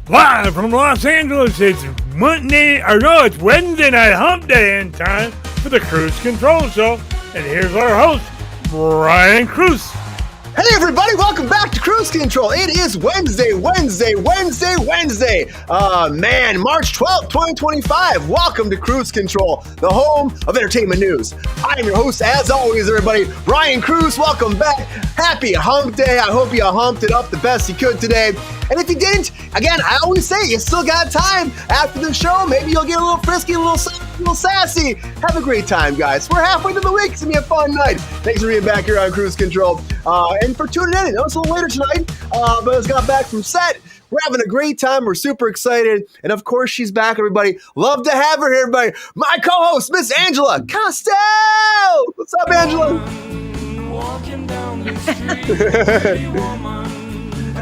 Live from Los Angeles, it's it's Wednesday night hump day in time for the Kruse Control Show. And here's our host, Brian Kruse. Hey everybody, welcome back to Kruse Control. It is Wednesday. March 12th, 2025. Welcome to Kruse Control, the home of entertainment news. I am your host, as always, everybody, Brian Kruse. Welcome back. Happy hump day. I hope you humped it up the best you could today. And if you didn't, again, I always say you still got time after the show. Maybe you'll get a little frisky, a little sassy. Have a great time, guys. We're halfway to the week. It's going to be a fun night. Thanks for being back here on Kruse Control. And for tuning in. I know it's a little later tonight, but I just got back from set. We're having a great time. We're super excited. And of course, she's back, everybody. Love to have her here, everybody. My co-host, Miss Angela Kostel. What's up, Angela?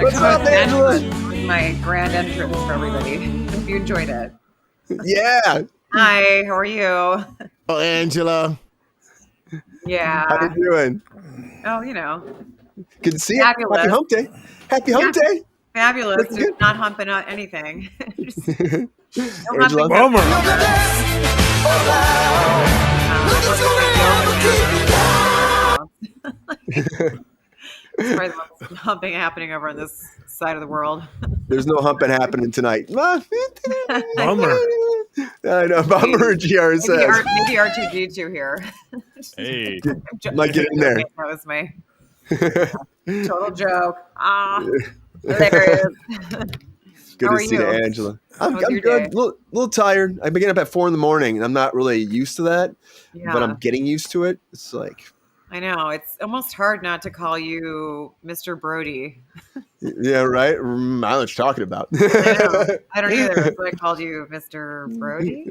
What's up, Angela? My grand entrance for everybody. Hope you enjoyed it. Yeah. Hi, how are you? Oh, Angela. Yeah. How you doing? Oh, you know. Good to see you. Fabulous. Happy hump day. Happy hump day. Fabulous. Just not humping on anything. Angela. Bummer. It's probably the most humping happening over on this side of the world. There's no humping happening tonight. Bummer. I know. Bummer, GR says. Maybe R2D2 here. Hey. Might get in there. That was my total joke. Hilarious. Good How to are see you, you? Angela. I'm How's your good. day? A little tired. I've been getting up at 4 a.m. and I'm not really used to that, Yeah. but I'm getting used to it. It's like, I know. It's almost hard not to call you Mr. Brody. yeah, right. I don't know what you're talking about. I don't either. That's why I called you Mr. Brody.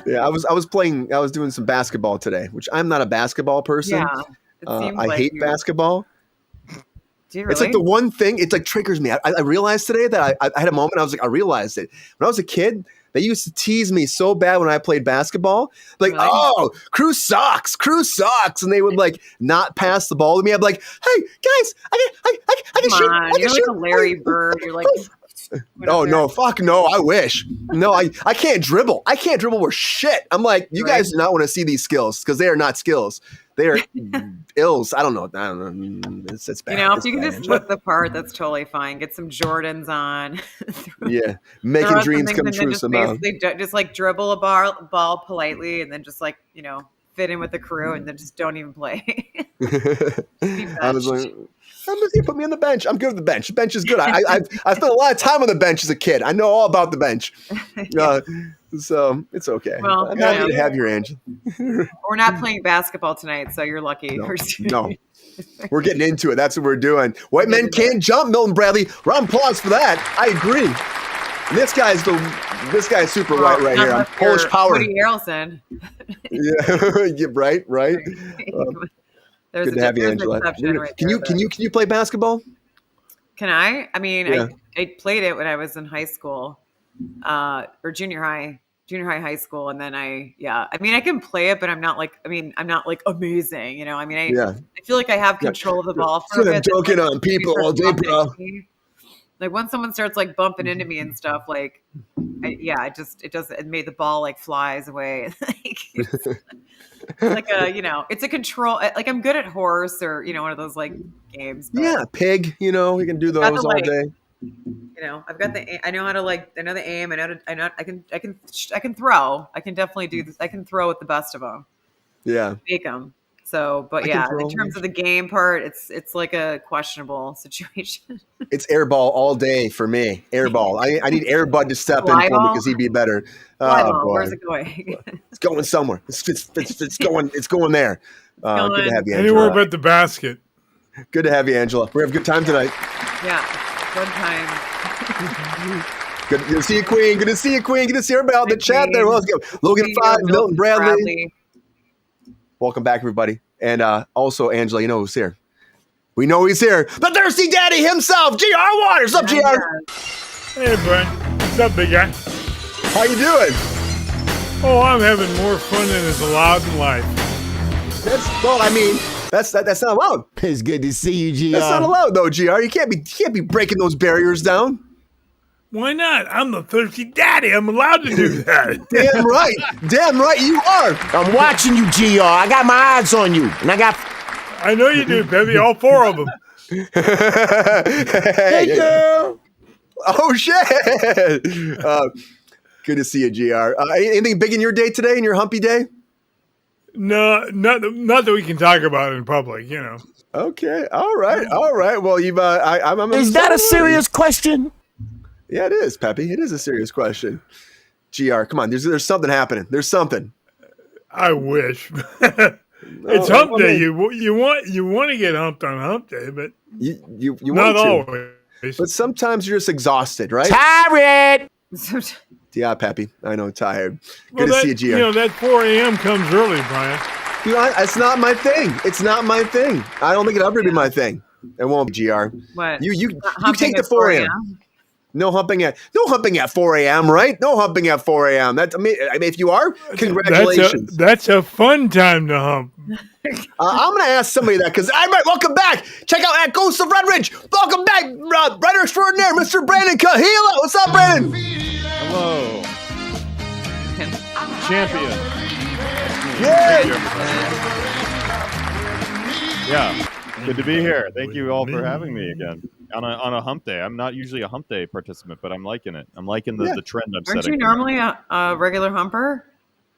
Yeah, I was doing some basketball today, which I'm not a basketball person. Yeah. It seems I like hate you- basketball. Do you really? It's like the one thing, it like triggers me. I realized today that I had a moment. I realized it. When I was a kid, they used to tease me so bad when I played basketball. Like, Really? oh, Kruse sucks. And they would like not pass the ball to me. I'd be like, hey, guys, I can Come shoot. on. I can You're like shoot. a Larry Bird. You're like, Oh, no, fuck no. I wish. No, I can't dribble. I can't dribble worth shit. I'm like, you guys do not want to see these skills because they are not skills. They are ills. I don't know. It's bad. You know, if It's you can bad. just look the part, that's totally fine. Get some Jordans on. Yeah, making Throw out dreams some come things and true just somehow. basically just like dribble a ball politely and then just like, you know, fit in with the crew and then just don't even play. I was like, I'm just gonna put me on the bench. I'm good with the bench. The bench is good. I spent a lot of time on the bench as a kid. I know all about the bench. So it's okay. Well, I'm happy to have your Angel. We're not playing basketball tonight, so you're lucky. No. We're getting into it. That's what we're doing. White men can't jump, Milton Bradley. Round of applause for that. I agree. And this guy's super white right here. I'm Polish power. Woody Harrelson. Yeah, right. There's Good to have you, Angela. Can you play basketball? Can I? I mean, Yeah. I played it when I was in high school, or junior high school, and then I can play it, but I'm not like amazing, you know. I mean, I feel like I have control of the ball for a bit. Joking on people all day, bro. Like when someone starts like bumping into me and stuff, like, it made the ball like flies away. It's like it's a control. Like I'm good at horse or one of those like games. But Yeah, pig. We can do those all day. I've got I know how to I know the aim. I can throw. I can definitely do this. I can throw with the best of them. Yeah. Make them. So, but in terms of the game part, it's like a questionable situation. It's airball all day for me. Airball. I need Airbud to step in for me because he'd be better. Oh, boy. Where's it going? It's going somewhere. It's going. It's going there. Good to have you, Angela. Anywhere but the basket. Good to have you, Angela. We have a good time tonight. Yeah, good time. Good to see you, Queen. Good to see you, Queen. Good to see everybody out in the chat there. Well, let's go. Logan 5, Milton Bradley. Welcome back, everybody. And also, Angela, you know who's here. We know he's here. The Thirsty Daddy himself, GR Waters. What's up, GR? Hey, Brian. What's up, big guy? How you doing? Oh, I'm having more fun than is allowed in life. That's not allowed. It's good to see you, GR. That's not allowed, though, GR. You can't be breaking those barriers down. Why not? I'm the thirsty daddy. I'm allowed to do that. Damn right you are. I'm watching you, GR. I got my eyes on you. And I got... I know you do, Peppy. All 4 of them. Hey, girl. Oh, shit. Good to see you, GR. Anything big in your day today, in your humpy day? No, not that we can talk about in public, you know. Okay. All right. Well, you've. I'm Is that a serious question? Yeah, it is, Peppy. It is a serious question. GR, come on. There's something happening. There's something. I wish. It's hump day. You want to get humped on hump day, but you not want to. always. But sometimes you're just exhausted, right? Tired. Yeah, Peppy. I know, tired. Well, Good to see you, GR. You know, that 4 a.m. comes early, Brian. You know, it's not my thing. It's not my thing. I don't think it'll ever be my thing. It won't be, GR. What? You take the 4 a.m. No humping at 4 a.m. Right? No humping at 4 a.m. I mean, if you are, congratulations. That's a fun time to hump. I'm going to ask somebody that because all right, welcome back. Check out at Ghost of Red Ridge. Welcome back, writer extraordinaire, Mr. Brandon Kahila. What's up, Brandon? Hello. Champion. Yeah. Good to be here. Thank you all for having me again on a hump day. I'm not usually a hump day participant, but I'm liking it. I'm liking the trend I'm setting. Aren't you normally a regular humper?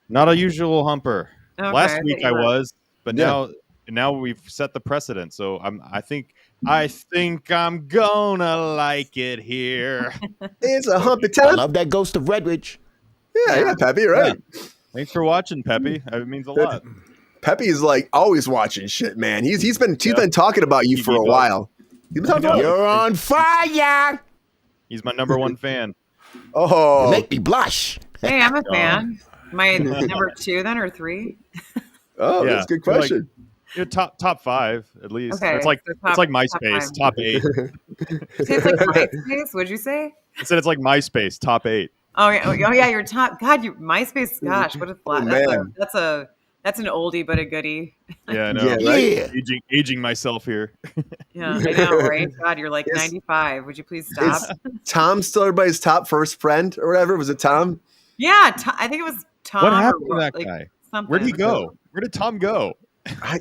Not a usual humper. Okay, Last week I was, but Yeah. now we've set the precedent. So I think I'm gonna like it here. It's a humpy I time. love that Ghost of Red Ridge. Yeah, Peppy, right. Yeah. Thanks for watching, Peppy. It means a lot. Peppy's like always watching shit, man. He's been talking about you for a while. He's been talking about You're on fire. He's my number 1 fan. Oh, You make me blush. Hey, I'm a fan. Am I number 2 then or 3? oh, Yeah. that's a good question. You're top 5 at least. Okay, It's like so it's like top MySpace, 5. top 8. It's like MySpace. What'd you say? I said it's like MySpace, top 8. Oh yeah, you're top. God, you MySpace. Gosh, what a flat. man. That's an oldie but a goodie. Yeah, I know. Yeah, right? Aging myself here. Yeah, I know, right? God, you're like 95. Would you please stop? Is Tom still everybody's top first friend or whatever? Was it Tom? Yeah, I think it was Tom. What happened or to that like guy? Something. Where'd he go? Where did Tom go? I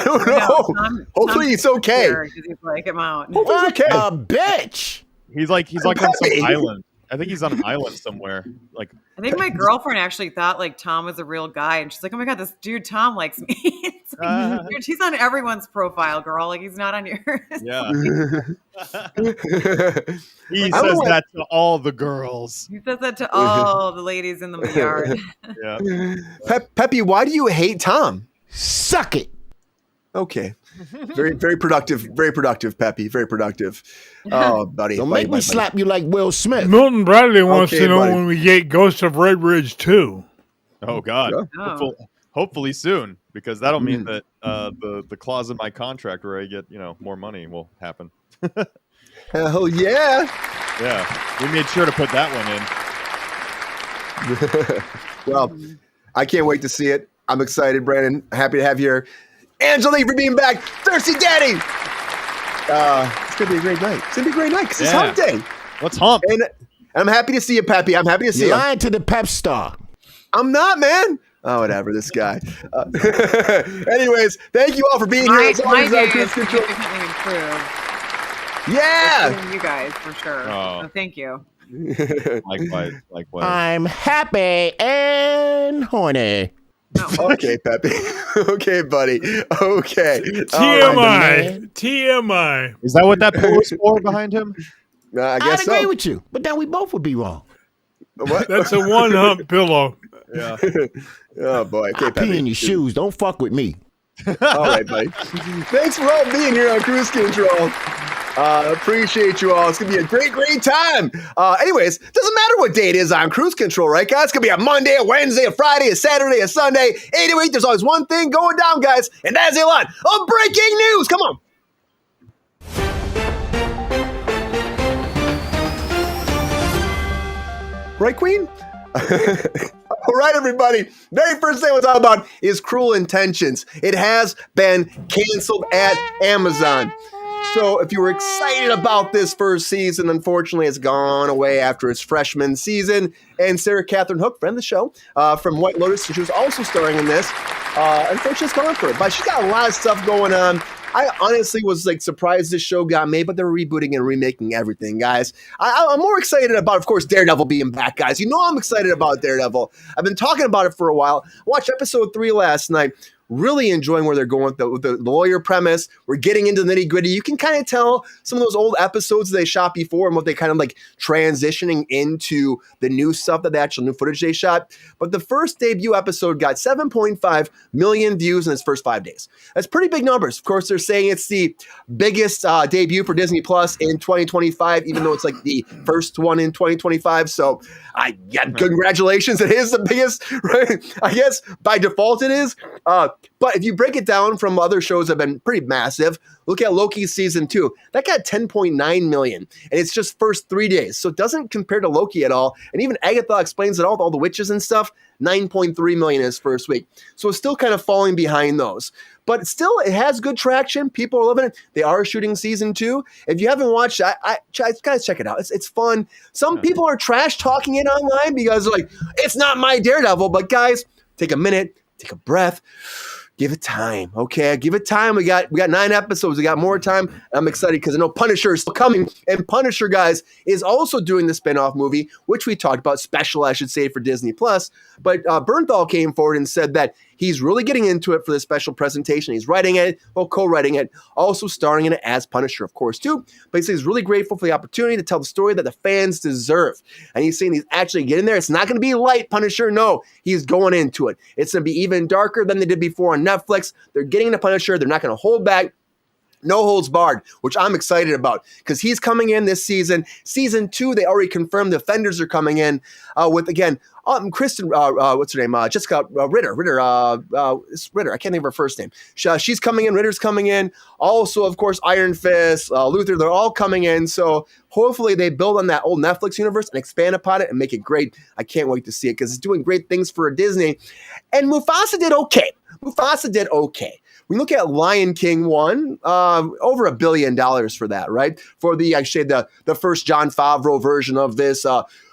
don't know. Hopefully he's okay. He's like him out. Hopefully he's okay. A bitch. He's like on Peppy. some island. I think he's on an island somewhere. Like I think my girlfriend actually thought like Tom was a real guy, and she's like, "Oh my god, this dude Tom likes me." It's like, dude, he's on everyone's profile, girl. Like he's not on yours. yeah. He says that to all the girls. He says that to all the ladies in the yard. Yeah. Peppy, why do you hate Tom? Suck it. Okay. Very productive, Peppy. Very productive. Oh, buddy. Don't make me slap you like Will Smith. Milton Bradley wants Okay, to know buddy. when we get Ghost of Red Ridge 2. Oh God. Oh. Hopefully soon, because that'll mean that the clause in my contract where I get more money will happen. Hell yeah. Yeah, we made sure to put that one in. Well, I can't wait to see it. I'm excited, Brandon. Happy to have you here. Angelique for being back. Thirsty Daddy. It's going to be a great night. It's going to be a great night because it's hump day. Let's hump. And I'm happy to see you, Peppy. I'm happy to see You're you. lying to the pep star. I'm not, man. Oh, whatever, this guy. Anyways, thank you all for being here. My It's always day Kruse is Control. significantly improved. Yeah. You guys, for sure. Oh. So thank you. Likewise. I'm happy and horny. No. Okay, Peppy. Okay, buddy. Okay. TMI. TMI. Is that what that pillow's for behind him? I I'd guess agree so. with you, but then we both would be wrong. What? That's a one hump pillow. Yeah. Oh, boy. Okay, I pee in Peppy. your shoes. Don't fuck with me. All right, buddy. Thanks for all being here on Kruse Control. Appreciate you all. It's going to be a great, great time. Anyways, doesn't matter what day it is on Kruse Control, right, guys? It's going to be a Monday, a Wednesday, a Friday, a Saturday, a Sunday. 8 to 8, there's always one thing going down, guys, and that is a lot of breaking news. Come on. Right, Queen? All right, everybody. Very first thing we'll talk about is Cruel Intentions. It has been canceled at Amazon. So if you were excited about this first season, unfortunately, it's gone away after its freshman season. And Sarah Catherine Hook, friend of the show, from White Lotus, she was also starring in this. Unfortunately, it's gone for it. But she's got a lot of stuff going on. I honestly was like surprised this show got made, but they're rebooting and remaking everything, guys. I'm more excited about, of course, Daredevil being back, guys. You know I'm excited about Daredevil. I've been talking about it for a while. I watched episode 3 last night. Really enjoying where they're going with the lawyer premise. We're getting into the nitty gritty. You can kind of tell some of those old episodes they shot before and what they kind of like transitioning into the new stuff, that the actual new footage they shot. But the first debut episode got 7.5 million views in its first 5 days. That's pretty big numbers. Of course, they're saying it's the biggest debut for Disney Plus in 2025, even though it's like the first one in 2025. So congratulations. It is the biggest, right? I guess by default it is. But if you break it down from other shows that have been pretty massive, look at Loki season 2. That got 10.9 million, and it's just first 3 days. So it doesn't compare to Loki at all. And even Agatha Explains It All, with all the witches and stuff, 9.3 million in its first week. So it's still kind of falling behind those. But still, it has good traction. People are loving it. They are shooting season 2. If you haven't watched it, guys, check it out. It's fun. Some people are trash talking it online because they're like, it's not my Daredevil. But guys, take a minute. Take a breath. Give it time, okay? Give it time. We got 9 episodes. We got more time. I'm excited because I know Punisher is still coming. And Punisher, guys, is also doing the spinoff movie, which we talked about, special, I should say, for Disney+. But Bernthal came forward and said that he's really getting into it for the special presentation. He's writing it, co-writing it, also starring in it as Punisher, of course, too. But he says he's really grateful for the opportunity to tell the story that the fans deserve. And he's saying he's actually getting there. It's not going to be light, Punisher. No, he's going into it. It's going to be even darker than they did before on Netflix. They're getting into Punisher. They're not going to hold back. No holds barred, which I'm excited about because he's coming in this season. Season 2, they already confirmed the Defenders are coming in with, again, Kristen, what's her name? Jessica Ritter. Ritter. I can't think of her first name. She's coming in. Ritter's coming in. Also, of course, Iron Fist, Luther. They're all coming in. So hopefully they build on that old Netflix universe and expand upon it and make it great. I can't wait to see it because it's doing great things for Disney. And Mufasa did okay. We look at Lion King 1, over $1 billion for that, right? For the first Jon Favreau version of this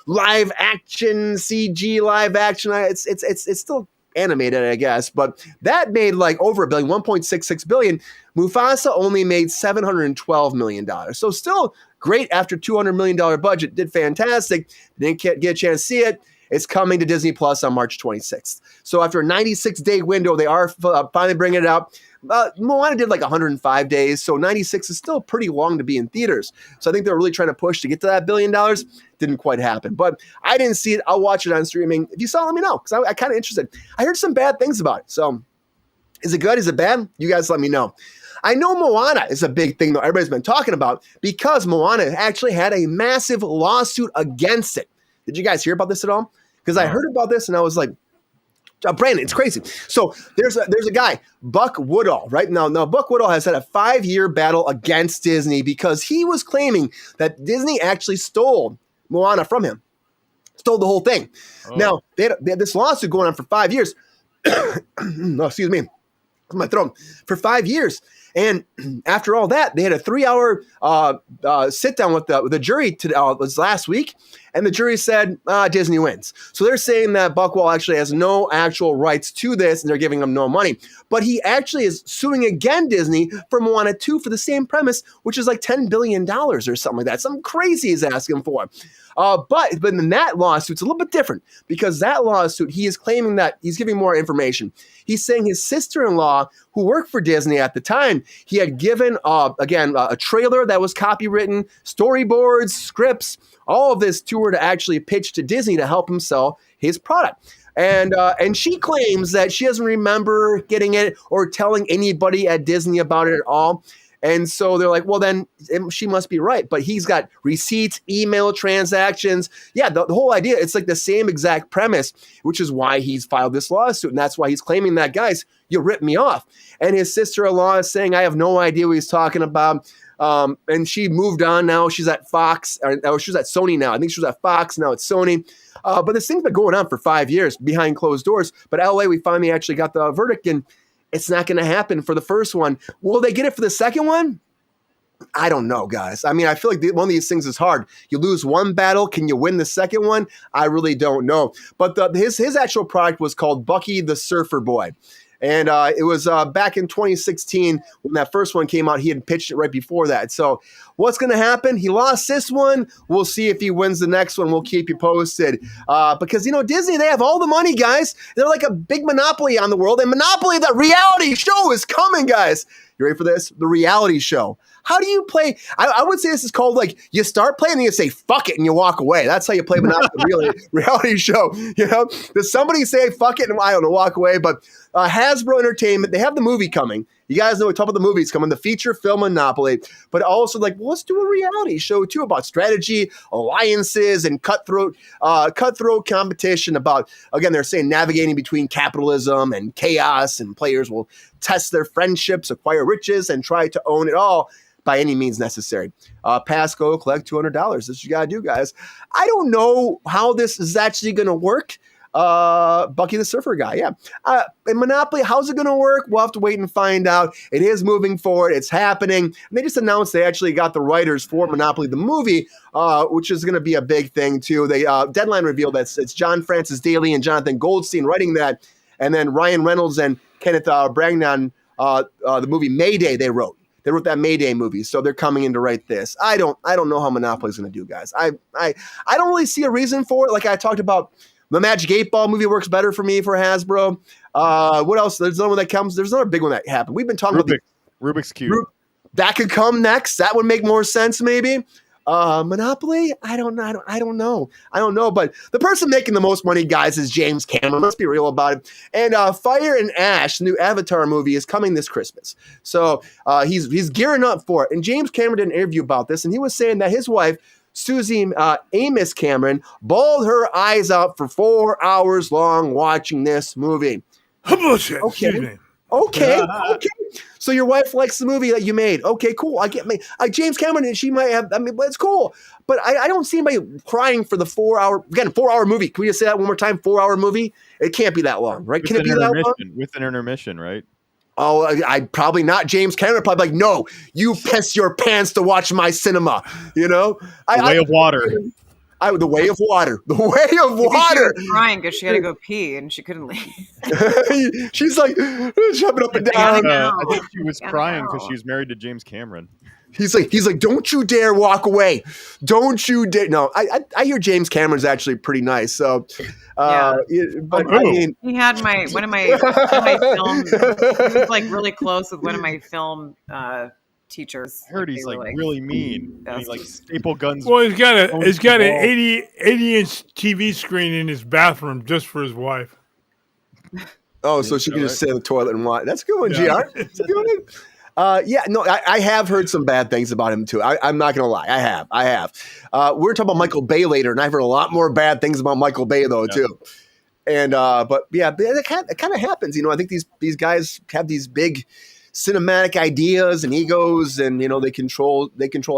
live action CG live action. It's still animated, I guess, but that made like over $1 billion, 1.66 billion. Mufasa only made $712 million. So still great after $200 million budget. Did fantastic. Didn't get a chance to see it. It's coming to Disney Plus on March 26th. So after a 96-day window, they are finally bringing it out. Moana did like 105 days, so 96 is still pretty long to be in theaters. So I think they're really trying to push to get to that $1 billion. Didn't quite happen. But I didn't see it. I'll watch it on streaming. If you saw it, let me know, because I'm kind of interested. I heard some bad things about it. So is it good? Is it bad? You guys let me know. I know Moana is a big thing, though, everybody's been talking about, because Moana actually had a massive lawsuit against it. Did you guys hear about this at all? Because I heard about this and I was like, Brandon, it's crazy. So there's a guy, Buck Woodall, right? Now Buck Woodall has had a 5-year battle against Disney because he was claiming that Disney actually stole Moana from him. Stole the whole thing. Oh. Now, they had this lawsuit going on for 5 years. No, excuse me. My throat. For 5 years. And after all that, they had a 3-hour sit down with the jury was last week, and the jury said Disney wins. So they're saying that Buckwall actually has no actual rights to this, and they're giving him no money. But he actually is suing again Disney for Moana 2 for the same premise, which is like $10 billion or something like that. Something crazy he's asking for. But in that lawsuit, it's a little bit different, because that lawsuit, he is claiming that he's giving more information. He's saying his sister-in-law, who worked for Disney at the time, he had given, a trailer that was copywritten, storyboards, scripts, all of this to her to actually pitch to Disney to help him sell his product. And she claims that she doesn't remember getting it or telling anybody at Disney about it at all. And so they're like, well, then she must be right. But he's got receipts, email transactions. Yeah, the whole idea, it's like the same exact premise, which is why he's filed this lawsuit. And that's why he's claiming that, guys, you ripped me off. And his sister-in-law is saying, I have no idea what he's talking about. And she moved on now. She's at Fox, or she's at Sony now. I think she was at Fox. Now it's Sony. But this thing's been going on for 5 years behind closed doors. But LA, we finally actually got the verdict, and it's not going to happen for the first one. Will they get it for the second one? I don't know, guys. I mean, I feel like one of these things is hard. You lose one battle, can you win the second one? I really don't know. But his actual product was called Bucky the Surfer Boy. And it was back in 2016 when that first one came out. He had pitched it right before that. So what's going to happen? He lost this one. We'll see if he wins the next one. We'll keep you posted. Because, Disney, they have all the money, guys. They're like a big monopoly on the world. And Monopoly, the reality show is coming, guys. You ready for this? The reality show. How do you play? I would say this is called like you start playing and you say fuck it and you walk away. That's how you play Monopoly reality show. Does somebody say fuck it and I don't know, walk away? But Hasbro Entertainment, they have the movie coming. You guys know we talk about the movies coming, the feature film Monopoly, but also like let's do a reality show too about strategy, alliances, and cutthroat competition. About again, they're saying navigating between capitalism and chaos, and players will test their friendships, acquire riches, and try to own it all by any means necessary. Pass, go, collect $200. That's what you gotta do, guys. I don't know how this is actually gonna work. Bucky the Surfer guy, yeah. And Monopoly, how's it gonna work? We'll have to wait and find out. It is moving forward. It's happening. And they just announced they actually got the writers for Monopoly the movie, which is gonna be a big thing too. They Deadline revealed that it's John Francis Daly and Jonathan Goldstein writing that, and then Ryan Reynolds and Kenneth Branagh, the movie Mayday they wrote. They wrote that Mayday movie, so they're coming in to write this. I don't know how Monopoly's going to do, guys. I don't really see a reason for it. Like I talked about, the Magic 8-Ball movie works better for me for Hasbro. What else? There's another one that comes. There's another big one that happened. We've been talking about Rubik's Cube. That could come next. That would make more sense, maybe. Monopoly? I don't know. But the person making the most money, guys, is James Cameron. Let's be real about it. And Fire and Ash, the new Avatar movie, is coming this Christmas. So he's gearing up for it. And James Cameron did an interview about this, and he was saying that his wife, Susie Amos Cameron, bawled her eyes out for 4 hours long watching this movie. Bullshit. Excuse me. Okay. So your wife likes the movie that you made. Okay, cool. I get me. James Cameron, and she might have. I mean, but it's cool. But I don't see anybody crying for the 4 hour. Again, 4 hour movie. Can we just say that one more time? 4 hour movie. It can't be that long, right? Can it be that long? With an intermission, right? Oh, I probably not. James Cameron probably like, no, you piss your pants to watch my cinema. The Way of Water. The Way of Water. The Way of Water. She was crying because she had to go pee and she couldn't leave. She's like jumping up and down. I think she was crying because she was married to James Cameron. He's like, don't you dare walk away. Don't you dare. No, I hear James Cameron's actually pretty nice. So, but I mean, he had one of my film. He was like really close with one of my film teachers. I heard he's like really mean. I mean, like staple guns. Well, he's got an 80-inch TV screen in his bathroom just for his wife. Oh, so she can just sit in the toilet and watch. That's a good one, GR. That's a good one. I have heard some bad things about him too. I'm not gonna lie, I have. We're talking about Michael Bay later, and I've heard a lot more bad things about Michael Bay though too. And but yeah, it kind of happens. I think these guys have these big cinematic ideas and egos, and they control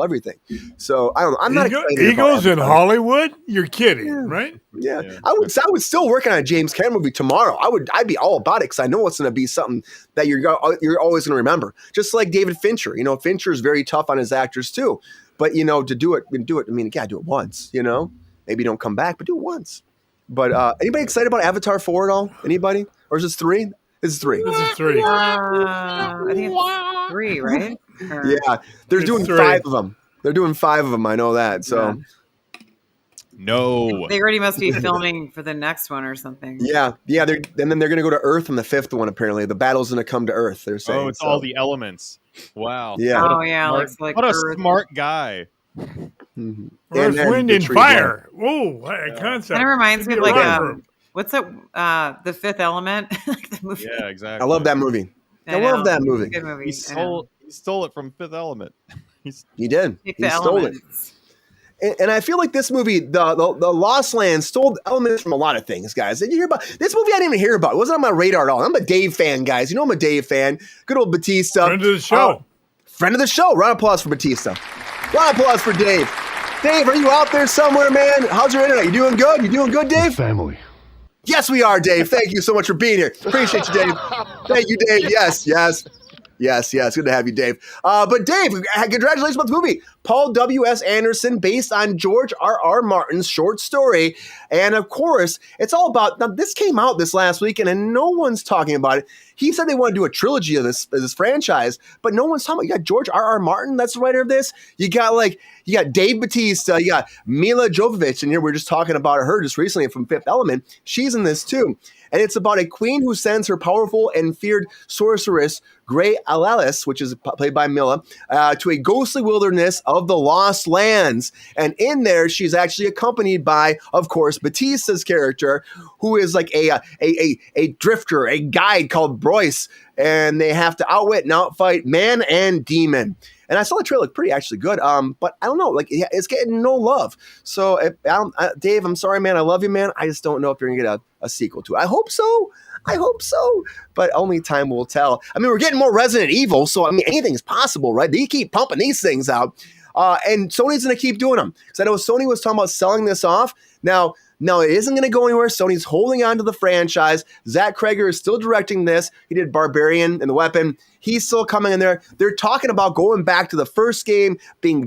everything. So I don't know. I'm not excited egos in Hollywood. You're kidding, right? Yeah. I would still work on a James Cameron movie tomorrow. I'd be all about it because I know it's going to be something that you're always going to remember. Just like David Fincher. Fincher is very tough on his actors too. But to do it. I mean, you gotta do it once. Maybe don't come back, but do it once. But anybody excited about Avatar 4 at all? Anybody? Or is this 3? This is 3. This is 3. I think it's 3, right? Yeah, they're doing 5 of them. They're doing 5 of them. I know that. So, no, they already must be filming for the next one or something. Yeah. And then they're going to go to Earth in the 5th one. Apparently, the battle's going to come to Earth. They're saying. Oh, it's all the elements. Wow. Yeah. Like what a Earth. Smart guy. Mm-hmm. Earth, Wind, and Fire. Whoa, what a concept! Kind of reminds me of like what's that? The Fifth Element, like the movie. Yeah, exactly. I love that movie. I love that movie. Good movie. He stole it from Fifth Element. He did. He stole it. And I feel like this movie, the Lost Land, stole elements from a lot of things, guys. Did you hear about this movie? I didn't even hear about. It wasn't on my radar at all. I'm a Dave fan, guys. I'm a Dave fan. Good old Batista. Friend of the show. Friend of the show. Round of applause for Batista. Round of applause for Dave. Dave, are you out there somewhere, man? How's your internet? You doing good? You doing good, Dave? Family. Yes, we are, Dave. Thank you so much for being here. Appreciate you, Dave. Thank you, Dave. Yes. Yes, good to have you, Dave. But Dave, congratulations about the movie. Paul W.S. Anderson, based on George R.R. Martin's short story. And of course, it's all about, now this came out this last weekend and no one's talking about it. He said they want to do a trilogy of this franchise, but no one's talking about it. You got George R.R. Martin, that's the writer of this. You got Dave Bautista, you got Mila Jovovich, and here we're just talking about her just recently from Fifth Element. She's in this too. And it's about a queen who sends her powerful and feared sorceress, Grey Alalis, which is played by Mila, to a ghostly wilderness of the Lost Lands. And in there, she's actually accompanied by, of course, Batista's character, who is like a drifter, a guide called Broyce. And they have to outwit and outfight man and demon. And I saw the trailer look pretty actually good. But I don't know, it's getting no love. So Dave, I'm sorry, man. I love you, man. I just don't know if you're gonna get a sequel to it. I hope so. But only time will tell. I mean, we're getting more Resident Evil, so I mean, anything's possible, right? They keep pumping these things out. And Sony's gonna keep doing them. Because I know Sony was talking about selling this off. Now it isn't going to go anywhere. Sony's holding on to the franchise. Zach Kreger is still directing this. He did Barbarian and The Weapon. He's still coming in there. They're talking about going back to the first game,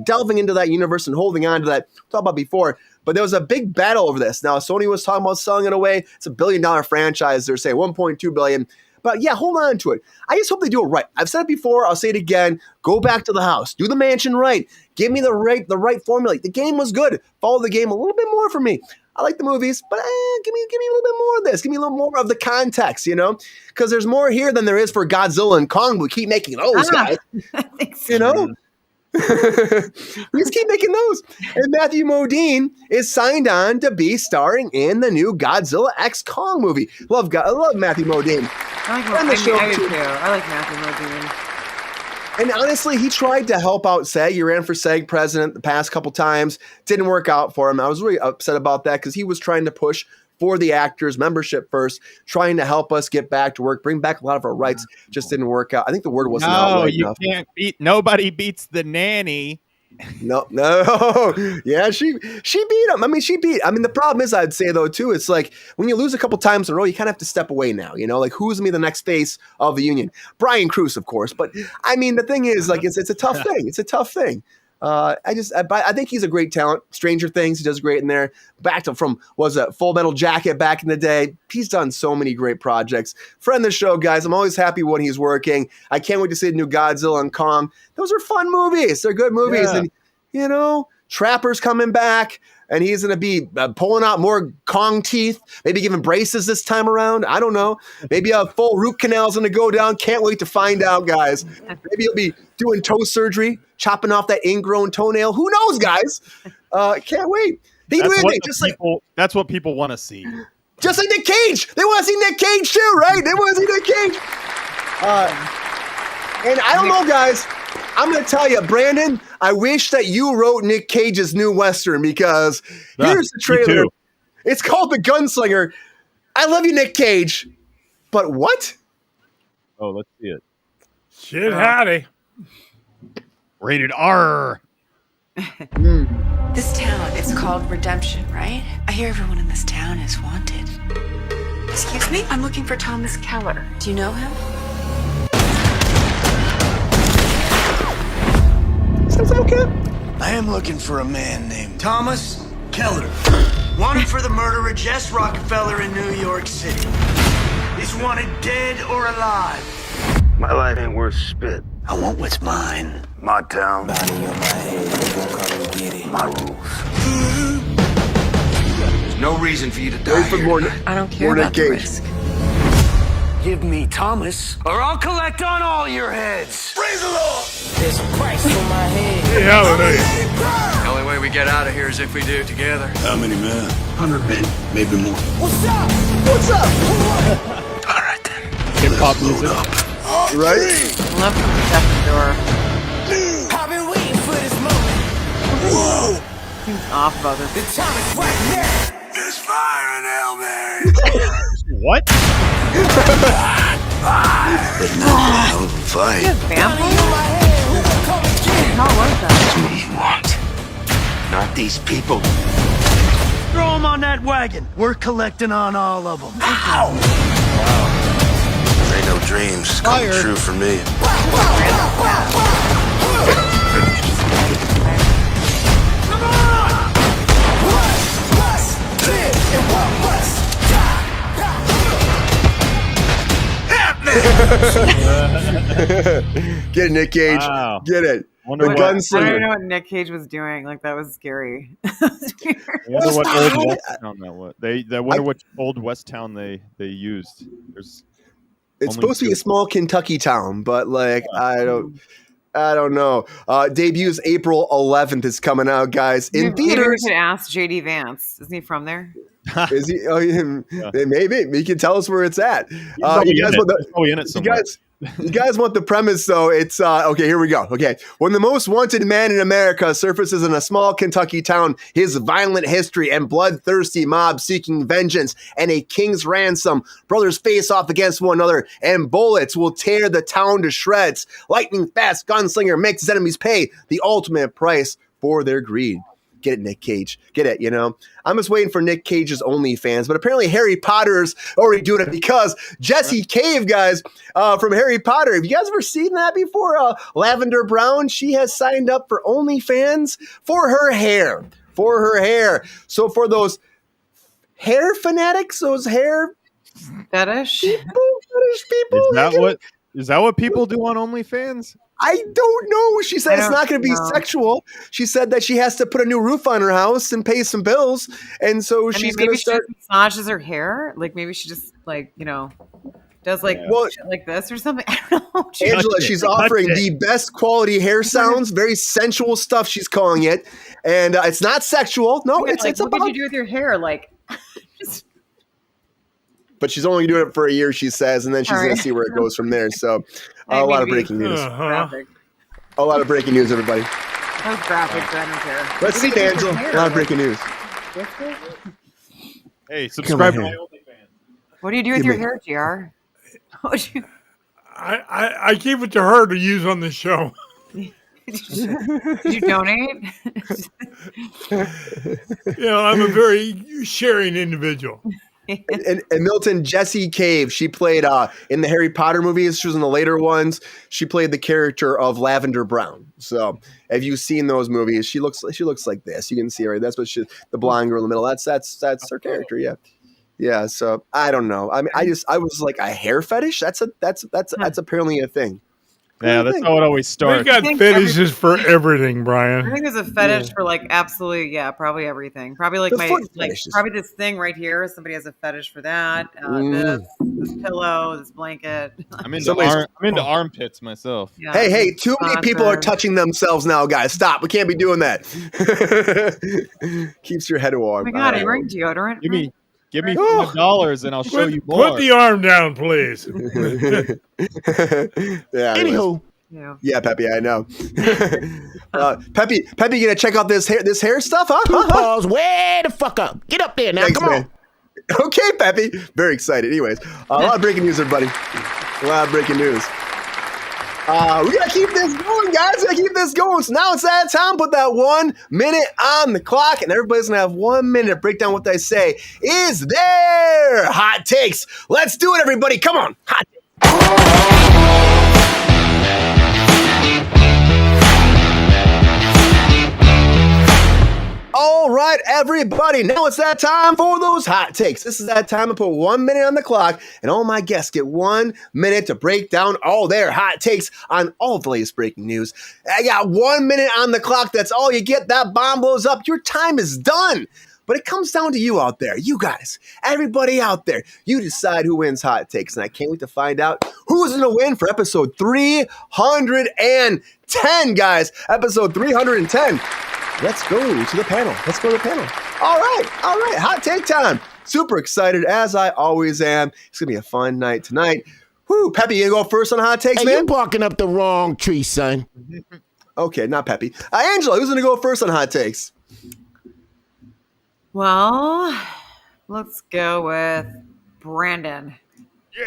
delving into that universe and holding on to that. We talked about before. But there was a big battle over this. Now, Sony was talking about selling it away. It's $1 billion franchise. They're saying $1.2 billion. But yeah, hold on to it. I just hope they do it right. I've said it before. I'll say it again. Go back to the house. Do the mansion right. Give me the right formula. The game was good. Follow the game a little bit more for me. I like the movies, but give me a little bit more of this. Give me a little more of the context, because there's more here than there is for Godzilla and Kong. We keep making those guys, I think so. We just keep making those. And Matthew Modine is signed on to be starring in the new Godzilla X Kong movie. I love Matthew Modine. I like Matthew Modine. And honestly, he tried to help out SAG. He ran for SAG president the past couple times. Didn't work out for him. I was really upset about that because he was trying to push for the actors membership first, trying to help us get back to work, bring back a lot of our rights. Just didn't work out. I think the word wasn't out right enough. Nobody beats the nanny. No. Yeah, she beat him. The problem is, I'd say though too, it's like when you lose a couple times in a row, you kind of have to step away now. Like who's gonna be the next face of the union? Brian Kruse, of course. But I mean, the thing is, like, it's a tough thing. It's a tough thing. I think he's a great talent. Stranger Things, he does great in there. Back to Full Metal Jacket back in the day. He's done so many great projects. Friend of the show, guys. I'm always happy when he's working. I can't wait to see the new Godzilla and Kong. Those are fun movies. They're good movies. Yeah. And Trapper's coming back, and he's going to be pulling out more Kong teeth, maybe giving braces this time around. I don't know. Maybe a full root canal's going to go down. Can't wait to find out, guys. Maybe he'll be doing toe surgery, chopping off that ingrown toenail. Who knows, guys? Can't wait. That's what people want to see. Just like Nic Cage. They want to see Nic Cage too, right? They want to see Nic Cage. And I don't know, guys. I'm going to tell you, Brandon, I wish that you wrote Nic Cage's new Western because here's the trailer. It's called The Gunslinger. I love you, Nic Cage. But what? Oh, let's see it. Shit, howdy. Rated R. This town, it's called Redemption, right? I hear everyone in this town is wanted. Excuse me? I'm looking for Thomas Keller. Do you know him? Sounds okay. I am looking for a man named Thomas Keller. Wanted for the murder of Jess Rockefeller in New York City. He's wanted dead or alive. My life ain't worth spit. I want what's mine. My town. Bounty on my head. You gon' come and get it. My rules. There's no reason for you to die here. I don't care about the risk. Give me Thomas, or I'll collect on all your heads. Praise the Lord. There's a price on my head. Hallelujah. The only way we get out of here is if we do it together. How many men? 100 men, maybe more. What's up? What's up? All right then. Hip hop music. Right? I love to protect the door. I've been waiting for this moment. Whoa. Seems off about this. The time is right now. There's fire in Hail Mary. What? But not a hell of a fight. Vampire? On my head. Who gon' come and get it? How was that? That's what you want. Not these people. Throw them on that wagon. We're collecting on all of them. Ow! ain't no dreams coming true for me. Get it, Nic Cage. Wow. Get it. I don't even Gunslinger. know what Nic Cage was doing. Like that was scary. I wonder what old West town that was. I wonder what old West town they used. There's It's supposed to be a small Kentucky town, but like I don't know. Debuts April 11th is coming out, guys. In Maybe we theaters. could ask JD Vance. Isn't he from there? Is he? Oh, yeah. Maybe he can tell us where it's at. probably in it somewhere. You guys want the premise, though? It's okay. Here we go. Okay, when the most wanted man in America surfaces in a small Kentucky town, his violent history and bloodthirsty mob seeking vengeance and a king's ransom, brothers face off against one another, and bullets will tear the town to shreds. Lightning fast gunslinger makes his enemies pay the ultimate price for their greed. Get it, Nic Cage. Get it, you know? I'm just waiting for Nic Cage's OnlyFans, but apparently Harry Potter's already doing it because Jessie Cave, guys, from Harry Potter. Have you guys ever seen that before? Lavender Brown, she has signed up for OnlyFans for her hair. For her hair. So for those hair fanatics, those hair Fetish? people. Is that what people do on OnlyFans? I don't know. She said it's not going to be sexual. She said that she has to put a new roof on her house and pay some bills, and so she's going to start. She massages her hair, like maybe she just like does like shit like this or something. I don't know. Angela, she's offering the best quality hair sounds, very sensual stuff. She's calling it, and it's not sexual. No, it's what about. did you do with your hair? Like, just. But she's only doing it for a year, she says, and then she's going to see where it goes from there. So, a lot of breaking news. A lot of breaking news, everybody. That was graphic, I don't care. Let's see, Angela. A lot of breaking news. Hey, subscribe to my OnlyFans. What do you do with your hair, GR? I gave it to her to use on the show. Did you donate? I'm a very sharing individual. And Milton, Jessie Cave, she played in the Harry Potter movies. She was in the later ones. She played the character of Lavender Brown. So, have you seen those movies? She looks like this. You can see her. That's what the blonde girl in the middle. That's her character. Yeah, yeah. So I don't know. I mean, I was like a hair fetish. That's apparently a thing. Yeah, that's how it always starts. We got fetishes for everything, Brian. I think there's a fetish for like absolutely, probably everything. Probably like probably this thing right here. Somebody has a fetish for that. This pillow, this blanket. I'm into armpits myself. Yeah. Hey, too many people are touching themselves now, guys. Stop. We can't be doing that. Keeps your head warm. Oh my God, are you wearing deodorant? Give me $5 and I'll show you more. Put the arm down, please. Yeah. Anywho. Yeah, Peppy, I know. Peppy, you gonna check out this hair stuff, huh? Pause way the fuck up. Get up there now. Thanks, Come man. on. Okay, Peppy. Very excited. Anyways, a lot of breaking news, everybody. A lot of breaking news. We gotta keep this going, guys. We gotta keep this going. So now it's that time. Put that 1 minute on the clock, and everybody's gonna have 1 minute to break down what they say is their hot takes. Let's do it, everybody. Come on, hot takes. All right, everybody. Now it's that time for those hot takes. This is that time to put 1 minute on the clock, and all my guests get 1 minute to break down all their hot takes on all the latest breaking news. I got 1 minute on the clock. That's all you get. That bomb blows up. Your time is done. But it comes down to you out there. You guys, everybody out there. You decide who wins hot takes, and I can't wait to find out who's going to win for episode 310, guys. Episode 310. Let's go to the panel. All right. Hot take time. Super excited, as I always am. It's going to be a fun night tonight. Whoo, Peppy, you going to go first on hot takes, Hey, man? you're barking up the wrong tree, son. Okay, not Peppy. Angela, who's going to go first on hot takes? Well, let's go with Brandon.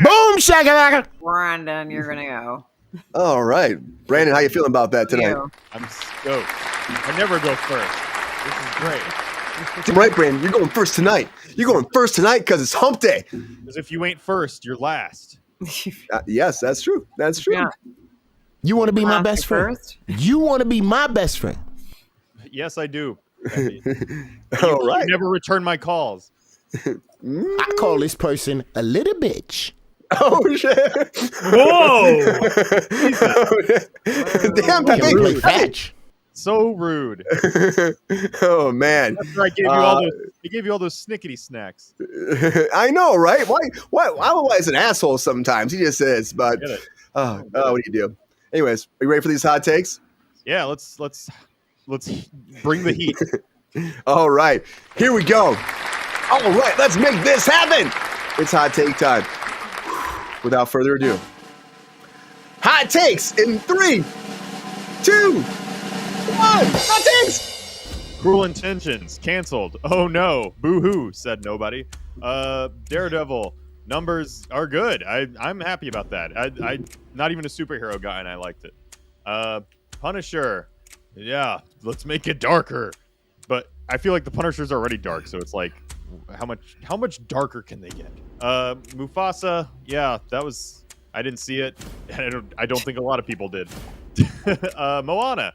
Boom, shakalaka. Brandon, you're gonna go. All right. Brandon, how you feeling about that tonight? I'm stoked. I never go first. This is great. That's right, Brandon. You're going first tonight. You're going first tonight because it's hump day. Because if you ain't first, you're last. Yes, that's true. That's true. Yeah. You want to be my best friend? First? You want to be my best friend? Yes, I do. All right. You never return my calls. I call this person a little bitch. Oh shit! Whoa! Damn, Like a big really fat. fetch. So rude. Oh man! After I gave you all those, I gave you all those snickety snacks. I know, right? Why? Otherwise, an asshole sometimes. He just is. But Get it. what do you do? Anyways, are you ready for these hot takes? Yeah, let's bring the heat. All right, here we go. All right, let's make this happen. It's hot take time. Without further ado, hot takes in 3, 2, 1. Hot takes. Cruel Intentions canceled. Oh no, boo-hoo, said nobody. Daredevil numbers are good. I'm happy about that. I not even a superhero guy, and I liked it. Punisher, yeah, let's make it darker. But I feel like the Punisher's already dark, so it's like, how much darker can they get? Mufasa, yeah, that was, I didn't see it. I don't think a lot of people did. Moana,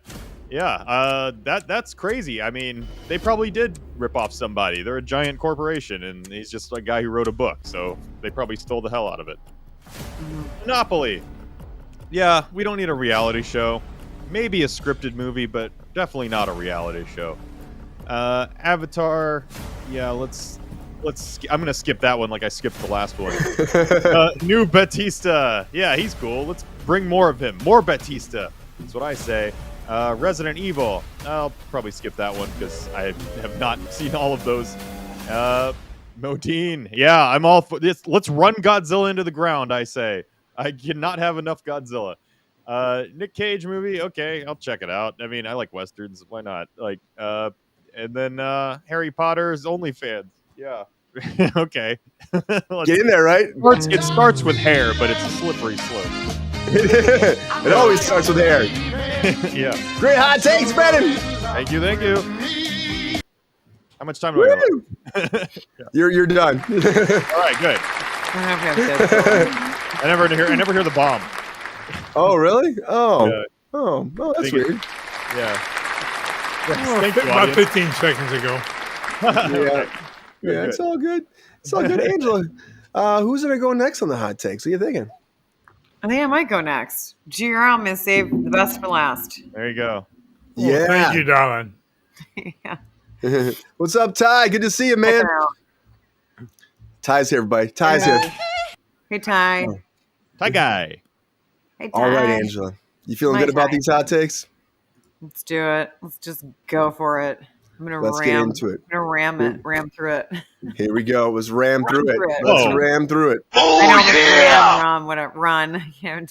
yeah, that's crazy. I mean, they probably did rip off somebody. They're a giant corporation, and he's just a guy who wrote a book, so they probably stole the hell out of it. Monopoly, yeah, we don't need a reality show. Maybe a scripted movie, but definitely not a reality show. Avatar, yeah, I'm gonna skip that one like I skipped the last one. New Batista, yeah, he's cool. Let's bring more of him, more Batista. That's what I say. Resident Evil, I'll probably skip that one because I have not seen all of those. Modine, yeah, I'm all for this. Let's run Godzilla into the ground, I say. I cannot have enough Godzilla. Nic Cage movie, okay, I'll check it out. I mean, I like westerns, why not? Like, and then Harry Potter's OnlyFans. Yeah. Okay. Get in there, right? It starts with hair, but it's a slippery slope. It always starts with hair. Yeah. Great hot takes, Brennan. Thank you. How much time do I have? You're done. All right, good. I never hear the bomb. Oh, really? Oh. Yeah. Oh, that's weird. Yeah. About 15 seconds ago. Yeah, it's all good. It's all good. Angela, who's going to go next on the hot takes? What are you thinking? I think I might go next. Gee, I'm going to save the best for last. There you go. Yeah. Thank you, darling. Yeah. What's up, Ty? Good to see you, man. Ty's here, everybody. Ty's here. Hey, Ty. Ty guy. Hey, Ty. All right, Angela. You feeling good about these hot takes? Let's do it. Let's just go for it. Let's get into it. I'm gonna ram through it. Here we go. Let's ram through it. it. Let's ram through it. Run. Yeah,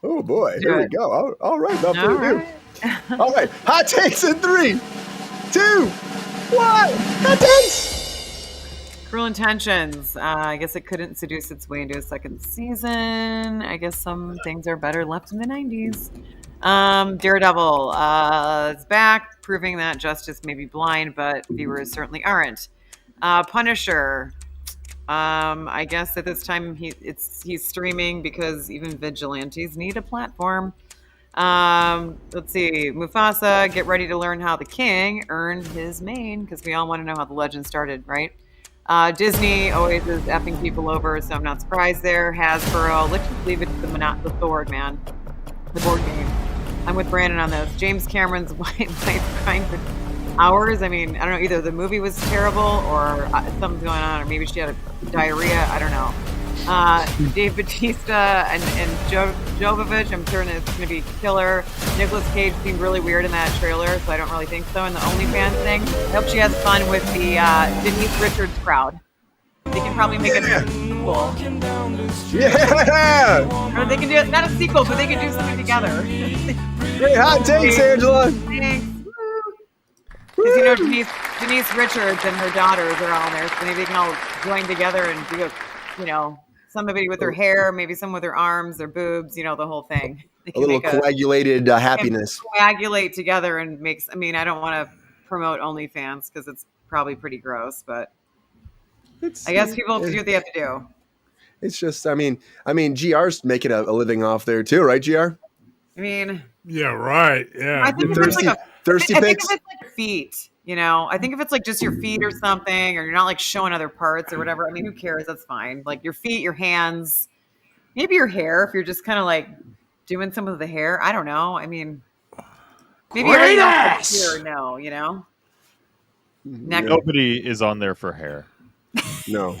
Oh boy. Here we go. All right. All right. Hot takes in 3, 2, 1. Hot takes. Cruel Intentions. I guess it couldn't seduce its way into a second season. I guess some things are better left in the 90s. Daredevil is back, proving that justice may be blind, but viewers certainly aren't. Punisher. I guess at this time he's streaming because even vigilantes need a platform. Let's see. Mufasa, get ready to learn how the king earned his mane, because we all want to know how the legend started, right? Disney always is effing people over, so I'm not surprised there. Hasbro, let's just leave it to the board, man. The board game. I'm with Brandon on this. James Cameron's wife crying for hours. I mean, I don't know, either the movie was terrible or something's going on, or maybe she had a diarrhea. I don't know. Dave Bautista and Jovovich, I'm sure it's going to be killer. Nicolas Cage seemed really weird in that trailer, so I don't really think so. And the OnlyFans thing, I hope she has fun with the Denise Richards crowd. They can probably make it a sequel. Yeah! Or they can do it, not a sequel, but they can do something together. Great hot takes, Angela. Thanks. Because, you know, Denise Richards and her daughters are all there, so maybe they can all join together and do, somebody with their hair, maybe some with their arms, their boobs, the whole thing. A little coagulated happiness. Coagulate together and makes, I don't want to promote OnlyFans because it's probably pretty gross, but I guess people have to do what they have to do. It's just, I mean, GR's making a living off there too, right, GR? I mean, Yeah, right. Yeah. I think if it's like Thirsty I think pics? if it's like your feet, you know, I think if it's like just your feet or something, or you're not like showing other parts or whatever. I mean, who cares? That's fine. Like your feet, your hands, maybe your hair. If you're just kind of like doing some of the hair, I don't know. I mean, maybe Great you're ass! here. No, you know. Neck. Nobody is on there for hair. No.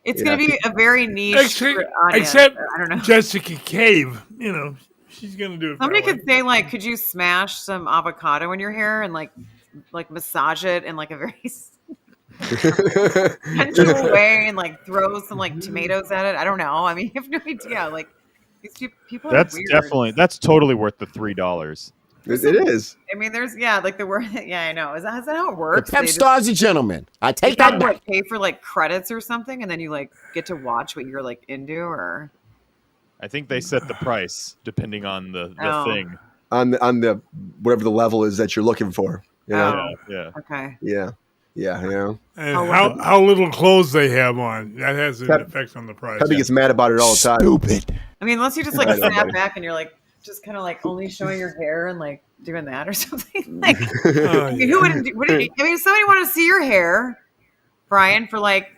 It's Yeah. going to be a very niche audience. Except I don't know. Jessica Cave, you know, she's gonna do it. Somebody that could say like, could you smash some avocado in your hair and like massage it in like a very sensual way and like throw some like tomatoes at it? I don't know. I mean, I have no idea. Like these people are weird. That's totally worth the $3. It is. I mean, there's like the word. Yeah, I know. Is that how it works? Pep They just- Star's a gentleman. I take you that have to, back. like, pay for like credits or something, and then you like get to watch what you're like into, or I think they set the price depending on the Oh. thing. On the whatever the level is that you're looking for. You know? Yeah. okay. Yeah. You know. And Oh, how little clothes they have on, that has an Pep- effect on the price. Peppy gets mad about it all the time. Stupid. I mean, unless you just like I know, snap buddy. back and you're like just kind of like only showing your hair and like doing that or something. Like, Oh, I mean, who wouldn't? I mean, if somebody wanted to see your hair, Brian, for like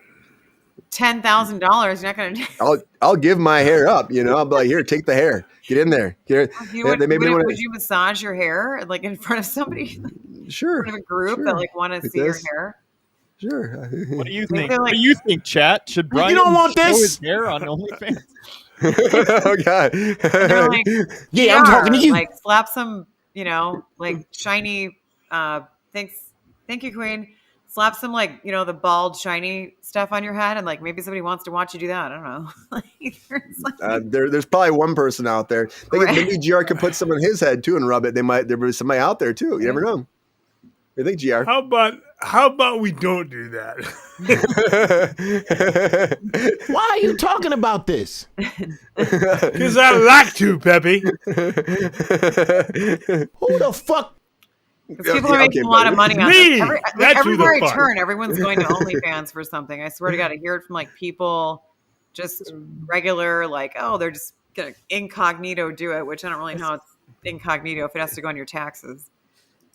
$10,000, you're not going to. I'll give my hair up. You know, I'll be like, here, take the hair, get in there. Here, Would you massage your hair like in front of somebody, Sure. in front of a group sure. that like want to Like see your this. hair? Sure. What do you Maybe think? they're What like- do you think, chat? Should Brian You don't want show this? his hair on OnlyFans? Oh God. They're like, Yeah, I'm talking to you. Like slap some, you know, like shiny. Thank you, Queen. Slap some like, you know, the bald shiny stuff on your head, and like maybe somebody wants to watch you do that. I don't know. Like, it's like- There's probably one person out there. Maybe GR could put some on his head too and rub it. There be somebody out there too. You never know. You think, GR? How about we don't do that? Why are you talking about this? Because I like to, Peppy. Who the fuck? Because people are making a lot of money on Me! this. That's who the Everywhere I fuck. turn, everyone's going to OnlyFans for something. I swear to God, I hear it from like people, just regular, like, oh, they're just gonna incognito do it, which I don't really know. It's incognito if it has to go on your taxes.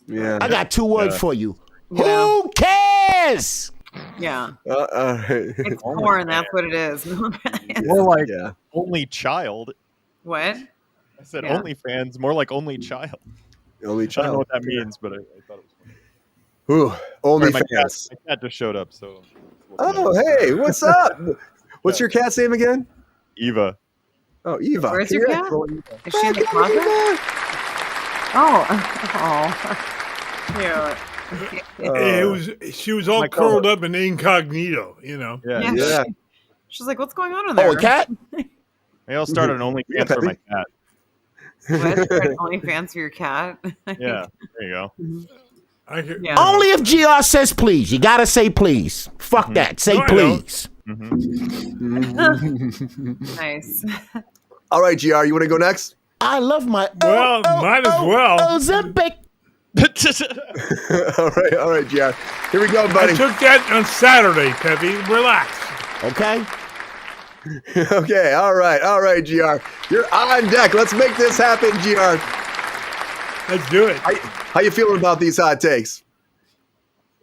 Yeah. I got two words for you. Yeah. Who cares? Yeah, Right. it's porn. That's what it is. More like Yeah. only child. What? I said Yeah. OnlyFans, more like only child. Only I don't know child. what that means, but I thought it was funny. Ooh, only Sorry, fans. my cat just showed up, so. Oh, hey, what's up? What's your cat's name again? Eva. Oh, Eva. Where's your cat? Congrats. Is she in the closet? Oh, cute. She was all my curled color. up in incognito, you know. Yeah. Yeah. She's like, what's going on in there? Oh, a cat? Maybe I'll start an OnlyFans for my cat. What? Start OnlyFans for your cat? Yeah, there you go. I could, Yeah. Only if GR says please. You gotta say please. Fuck that. Say No, I don't. please. Nice. All right, GR, you want to go next? I love my. Well, might as well. Ozempic. All right, GR. Here we go, I buddy. took that on Saturday, Peppy. Relax. Okay. Okay, all right, GR. You're on deck. Let's make this happen, GR. Let's do it. How you feeling about these hot takes?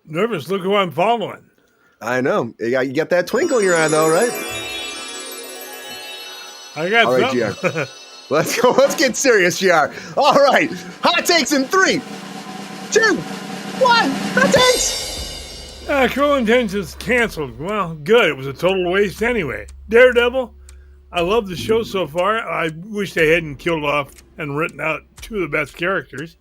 Nervous. Look who I'm following. I know. You got that twinkle in your eye, though, right? I got All right, something. GR. Let's go. Let's get serious, GR. All right. Hot takes in 3, 2, 1. Hot takes. Cruel Intentions canceled. Well, good. It was a total waste anyway. Daredevil, I love the show so far. I wish they hadn't killed off and written out 2 of the best characters.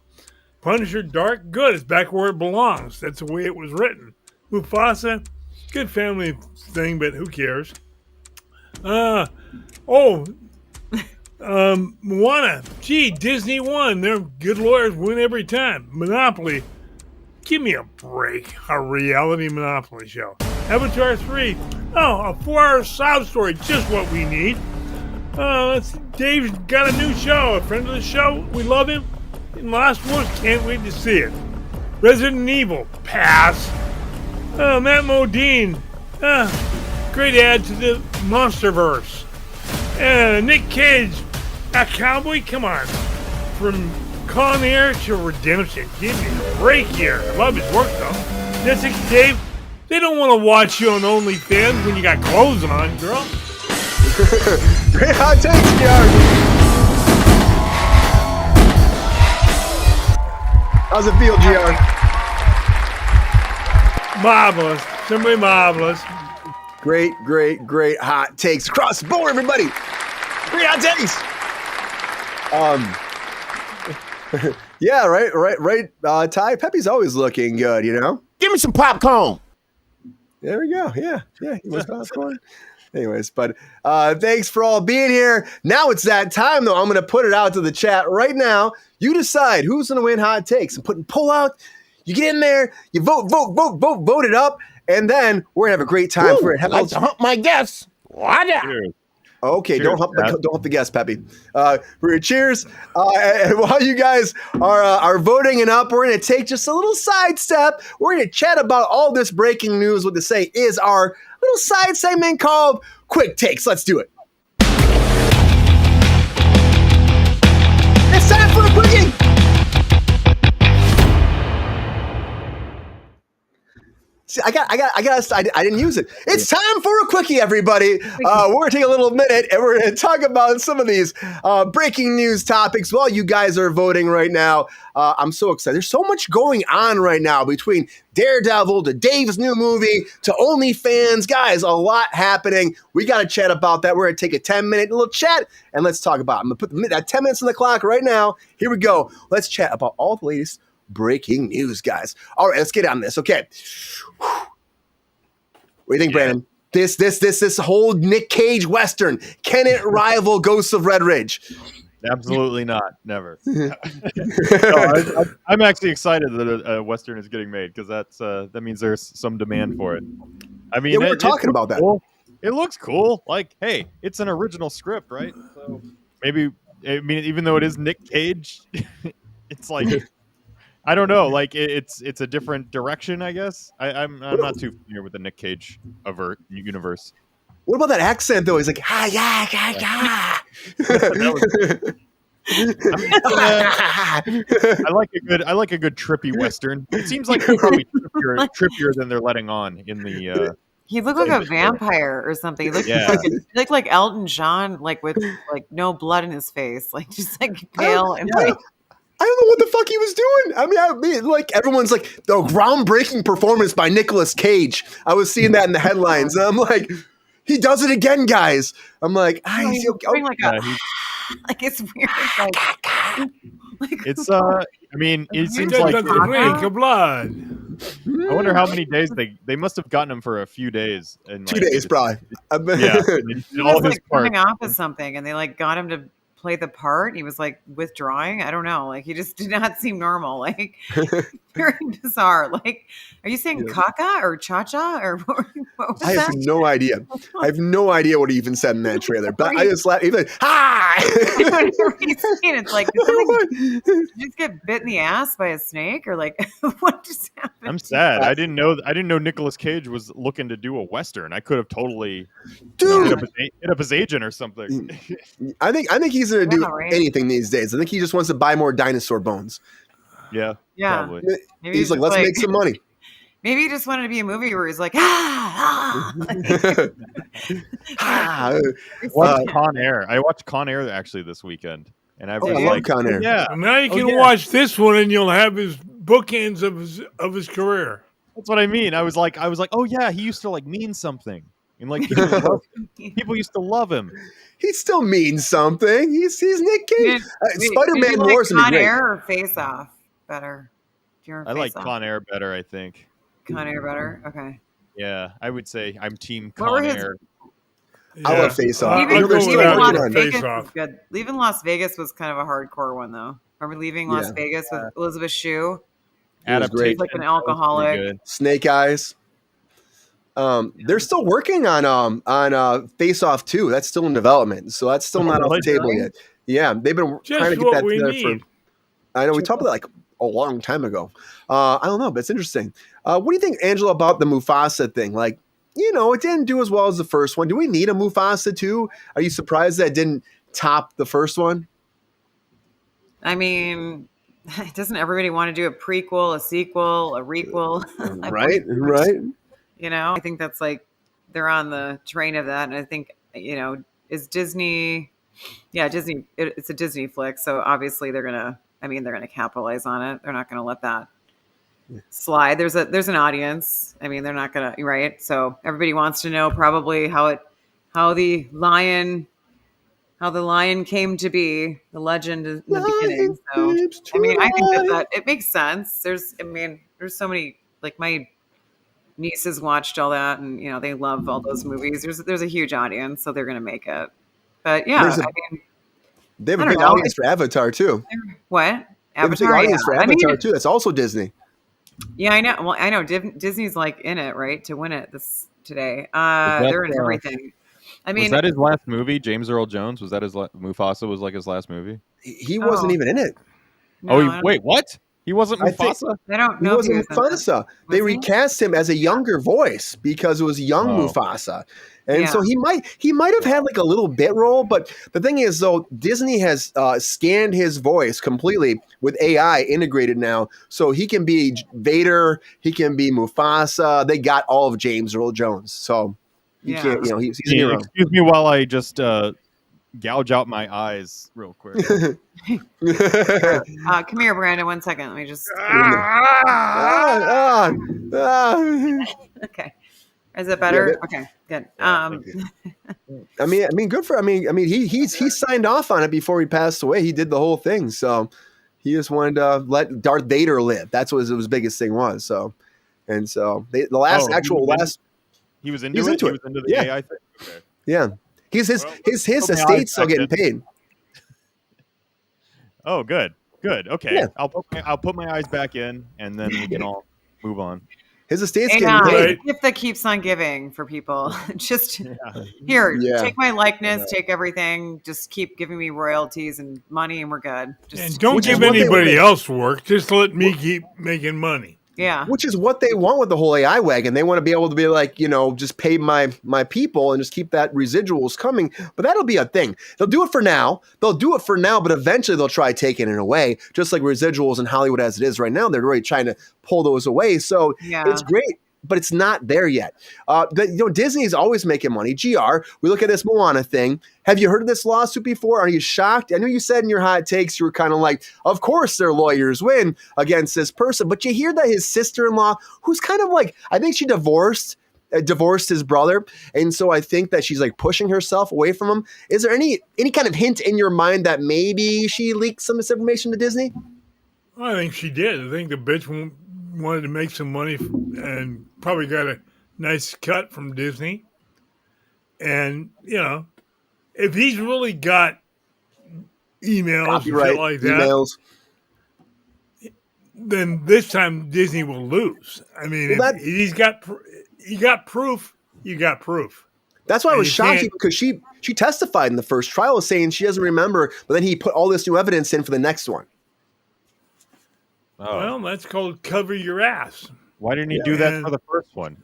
Punisher, dark, good. It's back where it belongs. That's the way it was written. Mufasa, good family thing, but who cares? Moana. Gee, Disney won. Their good lawyers win every time. Monopoly. Give me a break. A reality Monopoly show. Avatar 3. Oh, a 4-hour sob story. Just what we need. Dave's got a new show. A friend of the show. We love him. In Lost Woods. Can't wait to see it. Resident Evil. Pass. Matt Modine. great add to the Monsterverse. Nic Cage, a cowboy? Come on. From Con Air to Redemption. Give me a break here. I love his work, though. That's it, Dave. They don't want to watch you on OnlyFans when you got clothes on, girl. Great hot takes, Gary. How's it feel, GR? Marvelous. Simply marvelous. Great hot takes across the board, everybody. Great hot takes. Yeah, right. Ty, Pepe's always looking good, you know? Give me some popcorn. There we go. Yeah. He was popcorn. Anyways, but thanks for all being here. Now it's that time, though. I'm going to put it out to the chat right now. You decide who's going to win hot takes. I'm putting poll out. You get in there. You vote it up. And then we're going to have a great time for it. I'd like to hump my guests. What? Okay, Cheers, don't hump the guest, Peppy. For your cheers. And while you guys are voting it up, we're going to take just a little sidestep. We're going to chat about all this breaking news. What to say is our little side segment called Quick Takes. Let's do it. It's time for a quickie. See, I didn't use it. It's time for a quickie, everybody. We're going to take a little minute and we're going to talk about some of these breaking news topics while you guys are voting right now. I'm so excited. There's so much going on right now between Daredevil to Dave's new movie to OnlyFans. Guys, a lot happening. We got to chat about that. We're going to take a 10-minute little chat and let's talk about it. I'm going to put that 10 minutes on the clock right now. Here we go. Let's chat about all the latest breaking news, guys. All right, let's get on this. Okay. What do you think, Brandon? This whole Nic Cage Western, can it rival Ghosts of Red Ridge? Absolutely not. Never. No, I'm actually excited that a Western is getting made because that means there's some demand for it. I mean, yeah, we were talking about that. Cool. It looks cool. Like, hey, it's an original script, right? So maybe, I mean, even though it is Nic Cage, it's like, I don't know. Like, it's a different direction, I guess. I'm not too familiar with the Nic Cage universe. What about that accent though? He's like, ha yeah. I like a good trippy Western. It seems like they're probably trippier than they're letting on in the. He looked like a vampire or something. He looked like Elton John, like with like no blood in his face, like just like pale and like. I don't know what the fuck he was doing. I mean, like everyone's like the groundbreaking performance by Nicolas Cage. I was seeing that in the headlines, and I'm like, he does it again, guys. I'm like, he's doing like like it's weird. It's I mean, it seems like drink of blood. I wonder how many days they must have gotten him for a few days. And 2 days, probably. Yeah, he was like coming off of something, and they like got him to play the part. He was like withdrawing. I don't know. Like he just did not seem normal. Like very bizarre. Like, are you saying caca or cha-cha or what was I have that? no idea. I have no idea what he even said in that trailer. But I just laughed. Even hi. It's like did you just get bit in the ass by a snake or like what just happened? I'm sad. I didn't know Nicolas Cage was looking to do a Western. I could have totally hit up his agent or something. I think he's gonna do anything these days. I think he just wants to buy more dinosaur bones. Yeah. Probably. He's like, let's make some money. Maybe he just wanted to be a movie where he's like, Con Air. I watched Con Air actually this weekend, and I was love Con Air. Yeah. Now you can watch this one, and you'll have his bookends of his career. That's what I mean. I was like, oh yeah, he used to like mean something, and like people used to love him. He still means something. He's Nic Cage. Spider-Man like Wars would be Con great. Air or Face Off better? I like Con Air better, I think. Con Air better? Okay. Yeah, I would say I'm team Con Air. Yeah. I love Face Off. Leaving Las Vegas was kind of a hardcore one, though. Remember Leaving Las Vegas with Elizabeth Shue? Adaptation. Like an alcoholic. Snake Eyes. They're still working on Face Off 2. That's still in development, so that's still not off the table yet. Yeah, they've been trying to get that together for. I know we talked about that like a long time ago. I don't know, but it's interesting. What do you think, Angela, about the Mufasa thing? Like, it didn't do as well as the first one. Do we need a Mufasa 2? Are you surprised that it didn't top the first one? I mean, doesn't everybody want to do a prequel, a sequel, a requel? Right. I think that's like they're on the train of that. And I think, is Disney, Disney, it's a Disney flick. So obviously they're going to capitalize on it. They're not going to let that slide. There's an audience. I mean, they're not going to, right? So everybody wants to know probably how the lion came to be, the legend in the beginning. So I think that it makes sense. There's so many, like my nieces watched all that, and they love all those movies. There's a huge audience, so they're gonna make it. But yeah, they have a big audience for Avatar too. What? Avatar? They have a big audience for Avatar too. That's also Disney. Yeah, I know. Well, I know Disney's like in it, right, to win it today. They're in everything. I mean, was that his last movie? James Earl Jones, was that Mufasa was like his last movie? He wasn't even in it. No, wait, what? He wasn't Mufasa? I don't know. He wasn't Mufasa. They recast him as a younger voice because it was young Mufasa. And so he might have had like a little bit role, but the thing is though, Disney has scanned his voice completely with AI integrated now, so he can be Vader, he can be Mufasa. They got all of James Earl Jones, so you can't, he's a hero. Excuse me while I just gouge out my eyes real quick. Come here, Brandon. 1 second. Let me just. Okay. Is it better? Okay, good. I mean, good for. He signed off on it before he passed away. He did the whole thing, so he just wanted to let Darth Vader live. That's what his biggest thing was. So, the last he was into it. He was into the AI thing. Okay. Yeah, his estate's still getting paid. Oh, good. Okay, yeah. I'll put my eyes back in, and then we can all move on. His estate's getting paid. Gift that keeps on giving for people. Just here, take my likeness, take everything. Just keep giving me royalties and money, and we're good. And don't give anybody else work. Just let me keep making money. Yeah, which is what they want with the whole AI wagon. They want to be able to be like, just pay my people and just keep that residuals coming. But that'll be a thing. They'll do it for now. But eventually they'll try taking it away, just like residuals in Hollywood as it is right now. They're really trying to pull those away. So it's great, but it's not there yet. Disney's always making money. GR, we look at this Moana thing. Have you heard of this lawsuit before? Are you shocked? I know you said in your hot takes, you were kind of like, of course their lawyers win against this person. But you hear that his sister-in-law, who's kind of like, I think she divorced his brother. And so I think that she's like pushing herself away from him. Is there any kind of hint in your mind that maybe she leaked some of this information to Disney? I think she did. I think the bitch wanted to make some money and probably got a nice cut from Disney. And, if he's really got emails and shit like that, then this time Disney will lose. I mean, if he got proof, you got proof. That's why I was shocked because she testified in the first trial saying she doesn't remember, but then he put all this new evidence in for the next one. Oh. Well, that's called cover your ass. Why didn't he do that for the first one?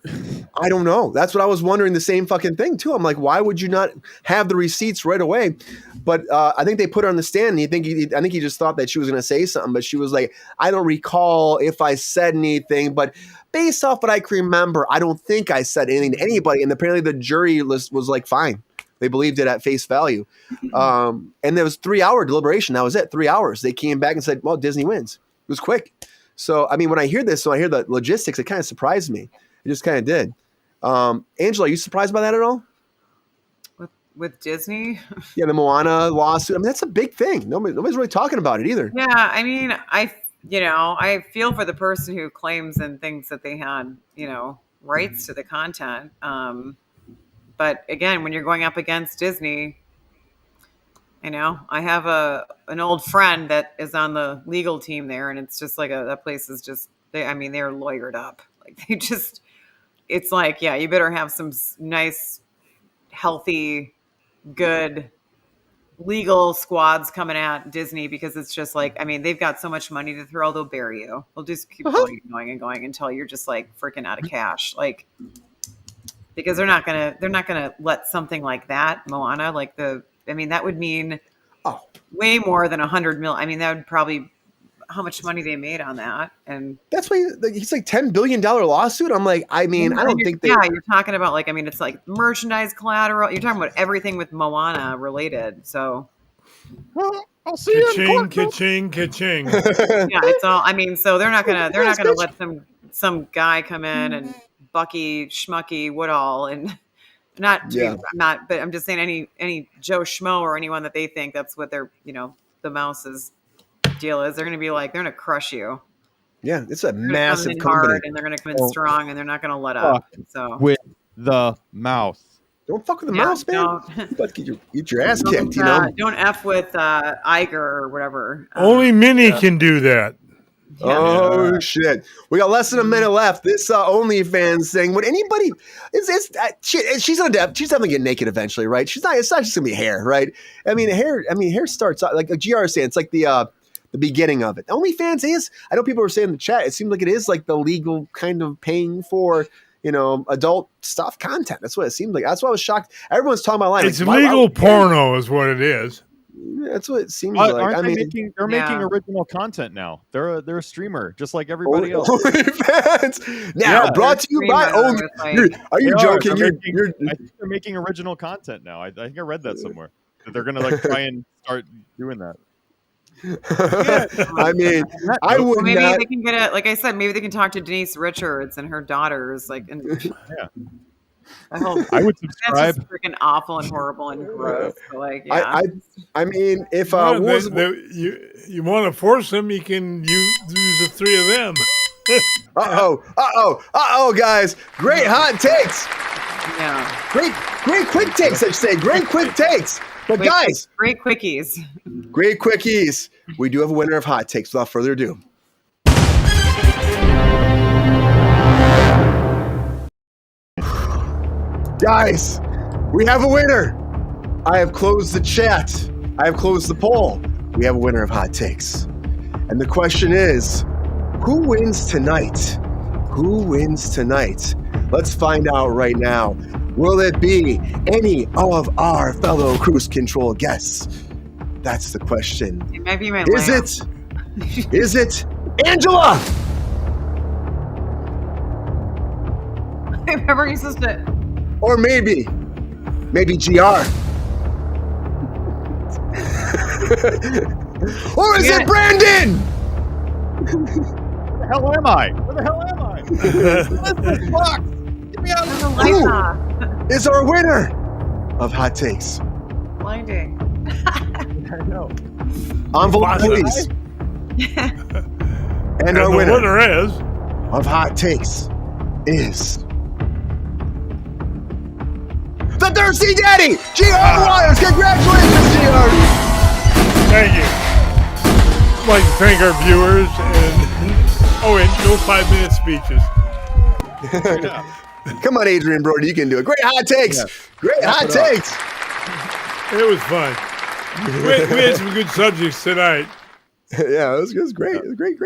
I don't know. That's what I was wondering, the same fucking thing too. I'm like, why would you not have the receipts right away? But I think they put her on the stand, and I think he just thought that she was going to say something, but she was like, I don't recall if I said anything, but based off what I can remember, I don't think I said anything to anybody. And apparently the jury was like, fine. They believed it at face value. And there was 3-hour deliberation. That was it. 3 hours. They came back and said, well, Disney wins. It was quick. So, I mean, when I hear this, I hear the logistics, it kind of surprised me. It just kind of did. Angela, are you surprised by that at all? With Disney? Yeah, the Moana lawsuit. I mean, that's a big thing. Nobody's really talking about it either. Yeah, I mean, I feel for the person who claims and thinks that they had, rights to the content. But again, when you're going up against Disney, I have an old friend that is on the legal team there, and it's just like that place is just they're lawyered up. Like it's like, yeah, you better have some nice, healthy, good legal squads coming at Disney, because it's just like, I mean, they've got so much money to throw, they'll bury you. They'll just keep going and going and going until you're just like freaking out of cash. Like, because they're not gonna let something like that, Moana, that would mean way more than 100 mil. I mean, that would probably how much money they made on that, and that's why he's like $10 billion lawsuit. I'm like, I mean, I don't think you're talking about it's like merchandise collateral. You're talking about everything with Moana related. So, well, I'll see you in court. Ka-ching, ka-ching. Yeah, it's all. I mean, so they're not gonna let some guy come in and Bucky Schmucky Woodall and but I'm just saying any Joe Schmo or anyone that they think that's what their the mouse's deal is. They're gonna be like, they're gonna crush you. Yeah, it's a massive company, hard, and they're gonna come in strong, and they're not gonna let up. So with the mouse. Don't fuck with the mouse, man. You about to get your ass kicked, Don't F with Iger or whatever. Only Minnie can do that. Yeah. Oh shit! We got less than a minute left. This OnlyFans thing. Would anybody? She's gonna definitely get naked eventually, right? She's not. It's not just gonna be hair, right? I mean, hair starts like GR saying. It's like the beginning of it. OnlyFans is. I know people were saying in the chat. It seems like it is like the legal kind of paying for adult stuff content. That's what it seemed like. That's why I was shocked. Everyone's talking about it's legal porno, is what it is. That's what it seems like. They're making original content now. They're a streamer, just like everybody else. OnlyFans. Now brought to you by Only. Are you joking? I think they're making original content now. I think I read that somewhere. That they're gonna try and start doing that. I mean, I would maybe not. They can get it. Like I said, maybe they can talk to Denise Richards and her daughters. I would subscribe. That's just freaking awful and horrible and gross. I mean, if you want to force them, you can use the three of them. Guys, great hot takes. Yeah, great quick takes. I should say, great quick takes. But guys, great quickies. Great quickies. We do have a winner of hot takes. Without further ado. Guys, we have a winner. I have closed the chat. I have closed the poll. We have a winner of hot takes. And the question is, who wins tonight? Who wins tonight? Let's find out right now. Will it be any of our fellow Kruse Control guests? That's the question. It might be my Is it Angela? I remember you supposed to. Or maybe GR. Or is it Brandon? Where the hell am I? Listen, Fox, get me out of the Who is our winner of hot takes? Blinding. I know. Envelope, please. And our winner is of hot takes is the Thirsty Daddy, GR Wires. Congratulations, GR. Thank you. I'd like to thank our viewers and no 5-minute speeches. Come on, Adrian Brody, you can do it. Great hot takes. Yeah. Great hot takes. It was fun. We had some good subjects tonight. Yeah, it was great. It was great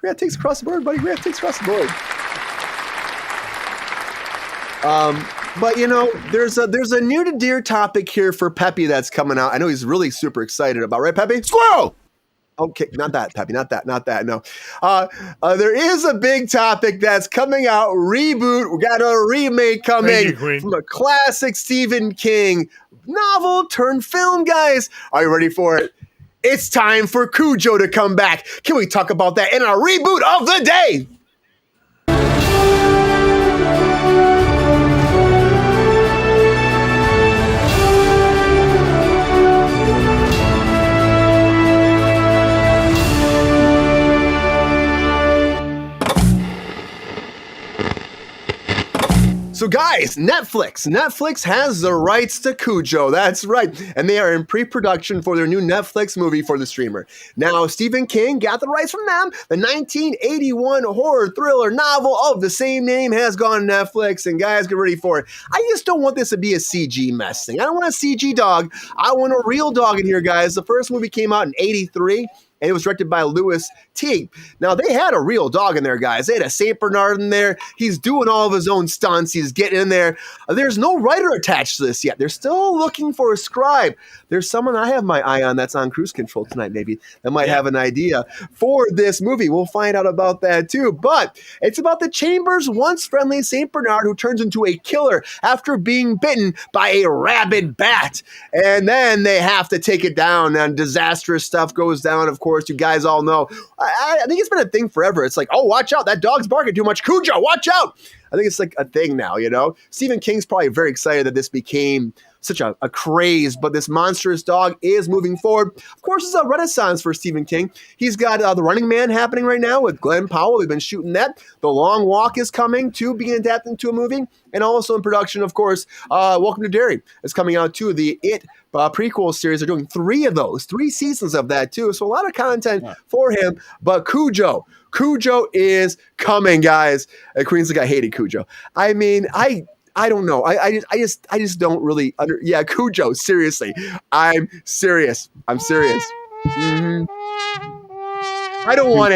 hot takes across the board, buddy. Great hot takes across the board. But there's a near to dear topic here for Peppy that's coming out. I know he's really super excited about, right, Peppy? Squirrel! Okay, not that, Peppy, not that, no. There is a big topic that's coming out, reboot. We got a remake coming from a classic Stephen King novel turned film, guys. Are you ready for it? It's time for Cujo to come back. Can we talk about that in our reboot of the day? So guys, Netflix has the rights to Cujo. That's right. And they are in pre-production for their new Netflix movie for the streamer. Now, Stephen King got the rights from them. The 1981 horror thriller novel of the same name has gone to Netflix. And guys, get ready for it. I just don't want this to be a CG mess thing. I don't want a CG dog. I want a real dog in here, guys. The first movie came out in 83. and it was directed by Louis Teague. Now, they had a real dog in there, guys. They had a St. Bernard in there. He's doing all of his own stunts. He's getting in there. There's no writer attached to this yet. They're still looking for a scribe. There's someone I have my eye on that's on Kruse Control tonight, maybe, that might have an idea for this movie. We'll find out about that, too. But it's about the Chamber's once friendly St. Bernard who turns into a killer after being bitten by a rabid bat. And then they have to take it down, and disastrous stuff goes down. Of course, you guys all know. I think it's been a thing forever. It's like, oh, watch out, that dog's barking too much. Cujo, watch out. I think it's like a thing now, you know? Stephen King's probably very excited that this became such a craze, but this monstrous dog is moving forward. Of course, it's a renaissance for Stephen King. He's got The Running Man happening right now with Glenn Powell. We've been shooting that. The Long Walk is coming, too, being adapted into a movie. And also in production, of course, Welcome to Derry is coming out, too. The It prequel series are doing 3 of those, 3 seasons of that, too. So a lot of content for him. But Cujo is coming, guys. Queen's like, I hated Cujo. I mean, I don't know. I just don't really Cujo, seriously. I'm serious. Mm-hmm. I don't want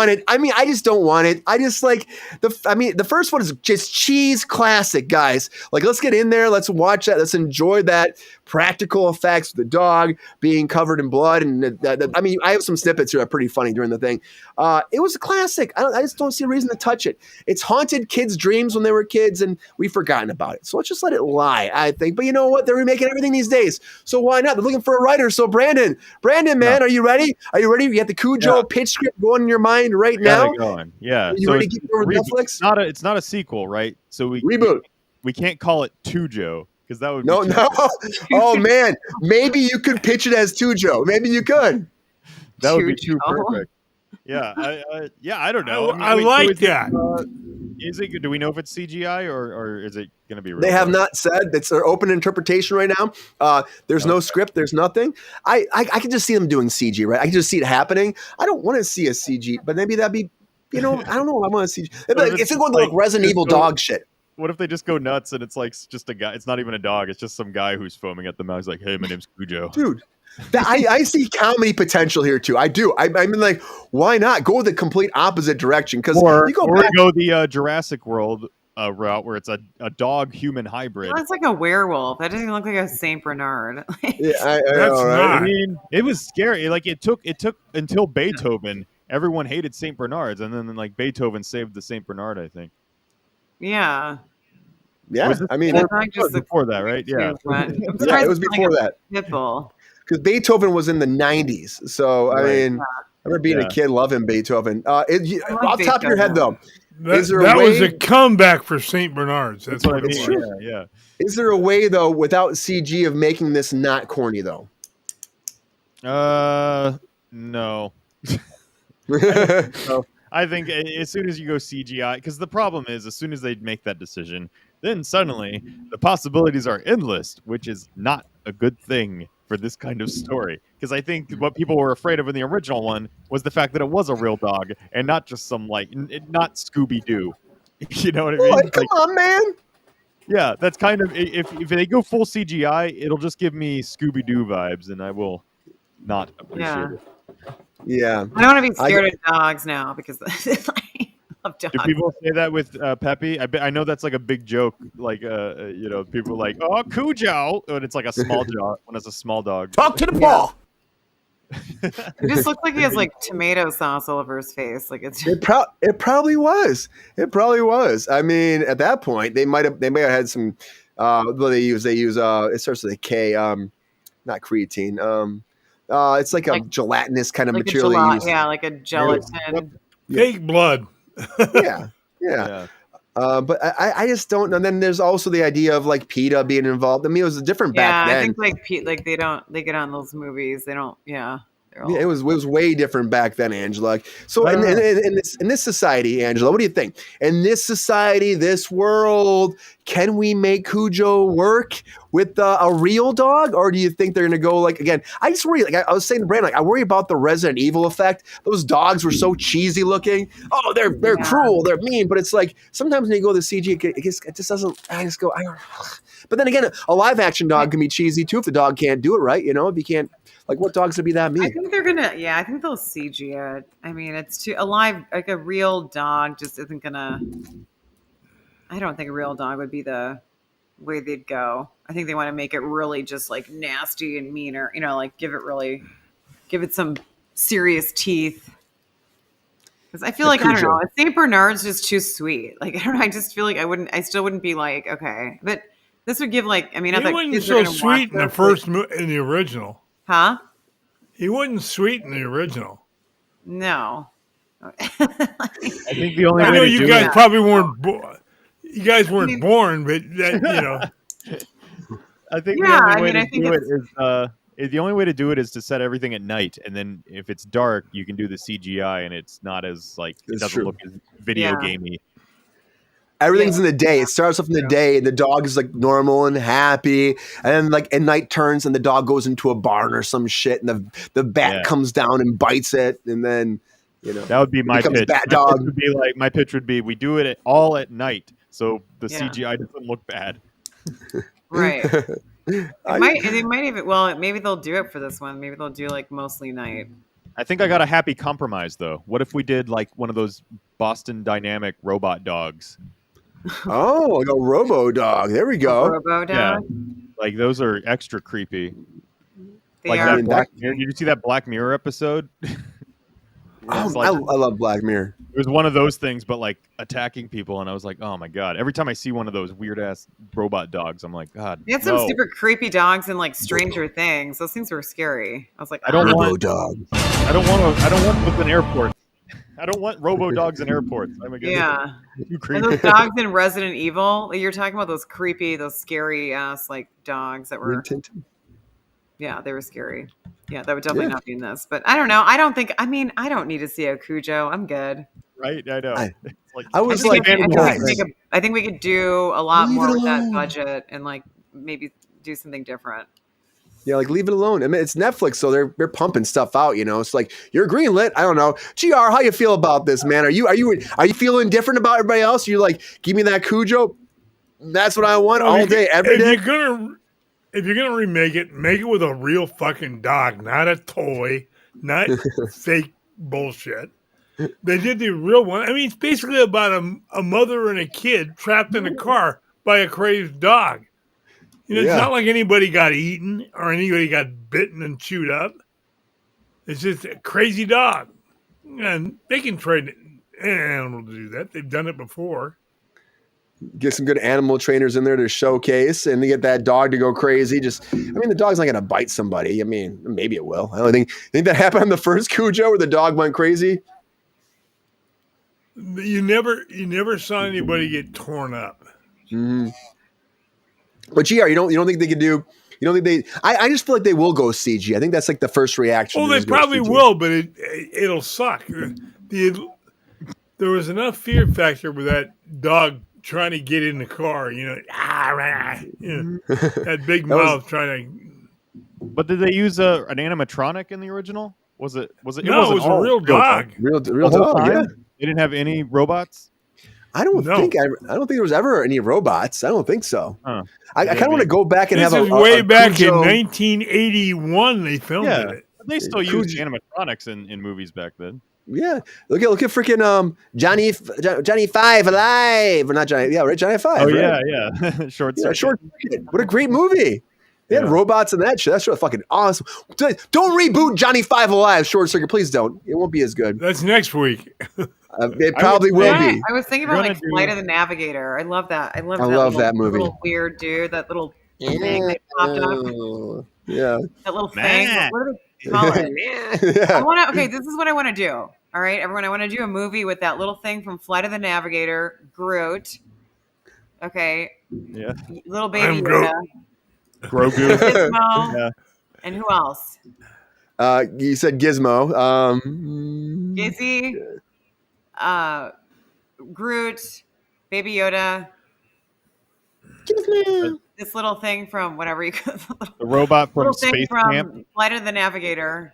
it. I mean, I just don't want it. I just like the first one is just cheese classic, guys. Like, let's get in there. Let's watch that. Let's enjoy that practical effects, the dog being covered in blood. And I mean, I have some snippets here that are pretty funny during the thing. It was a classic. I just don't see a reason to touch it. It's haunted kids' dreams when they were kids, and we've forgotten about it. So let's just let it lie, I think. But you know what? They're remaking everything these days. So why not? They're looking for a writer. So Brandon, man, are you ready? Are you ready? You got the Cujo pitch script going in your mind right now? Going. Yeah. You ready to get over Netflix? It's not a sequel, right? So we reboot. We can't call it CUJO because that would be no. Oh man, maybe you could pitch it as CUJO. Maybe you could. That would be too perfect. Yeah, I don't know. I like that. Is it? Do we know if it's CGI or is it going to be real? They have not said. It's their open interpretation right now. There's no script. There's nothing. I can just see them doing CG, right? I can just see it happening. I don't want to see a CG, but maybe that'd be, I don't know. I want to see. It's going to like Resident Evil dog shit. What if they just go nuts and it's like just a guy? It's not even a dog. It's just some guy who's foaming at the mouth. He's like, "Hey, my name's Cujo." Dude, I see comedy potential here too. I do. I mean, like, why not go the complete opposite direction? Because you go the Jurassic World route where it's a dog-human hybrid. Well, it's like a werewolf. That doesn't look like a Saint Bernard. Yeah, that's right. I mean, it was scary. Like it took until Beethoven. Everyone hated Saint Bernards, and then like Beethoven saved the Saint Bernard. I think. Yeah. Yeah, I mean, it was before that, right? Yeah, it was before that. Pitbull. Because Beethoven was in the 90s. So, I mean, I remember being a kid loving Beethoven. Off the top of your head, though, that was a comeback for St. Bernard's. That's what I mean. True. Yeah. Is there a way, though, without CG of making this not corny, though? No. I think as soon as you go CGI, because the problem is as soon as they make that decision, then suddenly the possibilities are endless, which is not a good thing for this kind of story. Because I think what people were afraid of in the original one was the fact that it was a real dog and not just some not Scooby-Doo. You know what I mean? Boy, come on, man. Yeah, that's kind of if they go full CGI, it'll just give me Scooby-Doo vibes, and I will not appreciate it. Yeah, I don't want to be scared of dogs now because I love dogs. Do people say that with Peppy? I know that's like a big joke. Like, people are like, "Oh, Cujo," and it's like a small dog. When it's a small dog, talk to the paw. It just looks like he has like tomato sauce all over his face. Like it probably was. It probably was. I mean, at that point, they might have had some. They use. It starts with a K. Not creatine. It's like a gelatinous kind of like material. Like a gelatin. Fake blood. Yeah. But I just don't know. And then there's also the idea of like PETA being involved. I mean, it was different back then. I think they get on those movies. They don't. Yeah. It was way different back then, Angela. So in this society, Angela, what do you think? In this society, this world, can we make Cujo work? with a real dog, or do you think they're gonna go like again? I just worry. Like I was saying to Brandon, like I worry about the Resident Evil effect. Those dogs were so cheesy looking. Oh, they're cruel, they're mean, but it's like sometimes when you go to the CG, it just doesn't. I just go. I don't. But then again, a live action dog can be cheesy too if the dog can't do it right. You know, if you can't. Like what dogs would be that mean? I think they're gonna. Yeah, I think they'll CG it. I mean, it's too alive. Like a real dog just isn't gonna. I don't think a real dog would be the way they'd go. I think they want to make it really just like nasty and meaner. You know, like give it some serious teeth. Because I feel like I don't know. A Saint Bernard's just too sweet. Like I don't know. I just feel like I still wouldn't be like okay, but this would give like. I mean, he wasn't so sweet in the first in the original. Huh? He wasn't sweet in the original. No. I think the only I way know to you do guys it, probably weren't. You guys weren't born, but that, you know. I think the only way to do it is the only way to do it is to set everything at night, and then if it's dark, you can do the CGI, and it's not as like it doesn't look as video gamey. Everything's in the day. It starts off in the day, and the dog is like normal and happy, and then like at night turns, and the dog goes into a barn or some shit, and the bat comes down and bites it, and then you know that would be my pitch. Bat dog. My pitch would be we do it all at night, so the CGI doesn't look bad. Right. They might even. Well, maybe they'll do it for this one. Maybe they'll do like mostly night. I think I got a happy compromise though. What if we did like one of those Boston Dynamic robot dogs? Oh, like a Robo Dog. There we go. Robo Dog. Yeah, like those are extra creepy. They like are. that Black Mirror. Did you see that Black Mirror episode? I love Black Mirror. It was one of those things, but like attacking people, and I was like, oh my god! Every time I see one of those weird ass robot dogs, I'm like, God. They had some super creepy dogs in like Stranger Things. Those things were scary. I was like, I don't Robo want Dog. I don't want them in airports. I don't want robo dogs in airports. Oh my god. Yeah. Too creepy. And those dogs in Resident Evil, like you're talking about those creepy, those scary ass like dogs that were. Yeah, they were scary. Yeah, that would definitely not be in this. But I don't know. I don't need to see a Cujo. I'm good. Right? I know. I think we could do a lot more with that budget and like maybe do something different. Yeah, like leave it alone. I mean, it's Netflix, so they're pumping stuff out. You know, it's like you're greenlit. I don't know, GR, how you feel about this, man? Are you feeling different about everybody else? You like give me that Cujo. That's what I want all day, every day. If you're gonna remake it, make it with a real fucking dog, not a toy, not fake bullshit. They did the real one. I mean, it's basically about a mother and a kid trapped in a car by a crazed dog. You know, it's not like anybody got eaten or anybody got bitten and chewed up. It's just a crazy dog. And they can train an animal to do that. They've done it before. Get some good animal trainers in there to showcase and to get that dog to go crazy. The dog's not going to bite somebody. I mean, maybe it will. I don't think that happened on the first Cujo where the dog went crazy. You never saw anybody get torn up. Mm-hmm. But GR, you don't think they could do? You don't think they? I just feel like they will go CG. I think that's like the first reaction. Well, they probably will, but it'll suck. There was enough fear factor with that dog trying to get in the car. You know, that big mouth trying to. But did they use an animatronic in the original? Was it? No, it was a real dog. Real dog. Yeah. They didn't have any robots. I don't think there was ever any robots. I don't think so. Huh. I kind of want to go back and this have is way back in 1981. They filmed it. They still used animatronics in movies back then. Yeah, look at freaking Johnny Five Alive, or not Johnny? Yeah, right, Johnny Five. Oh right? yeah. Short Circuit. What a great movie. They had robots in that shit. That's really fucking awesome. Don't reboot Johnny Five Alive, Short Circuit. Please don't. It won't be as good. That's next week. It probably will be. I was thinking about like Flight of the Navigator. I love that. I love that movie. Little weird dude. That little thing that popped up. Yeah. That little thing. What do they call it? Okay, this is what I want to do. All right, everyone. I want to do a movie with that little thing from Flight of the Navigator, Groot. Okay. Yeah. Little baby Yoda. Grogu. Gizmo. Yeah. And who else? You said Gizmo. Gizzy. Groot. Baby Yoda. this little thing from whatever you The robot from little thing Space from Camp. Flight of the Navigator.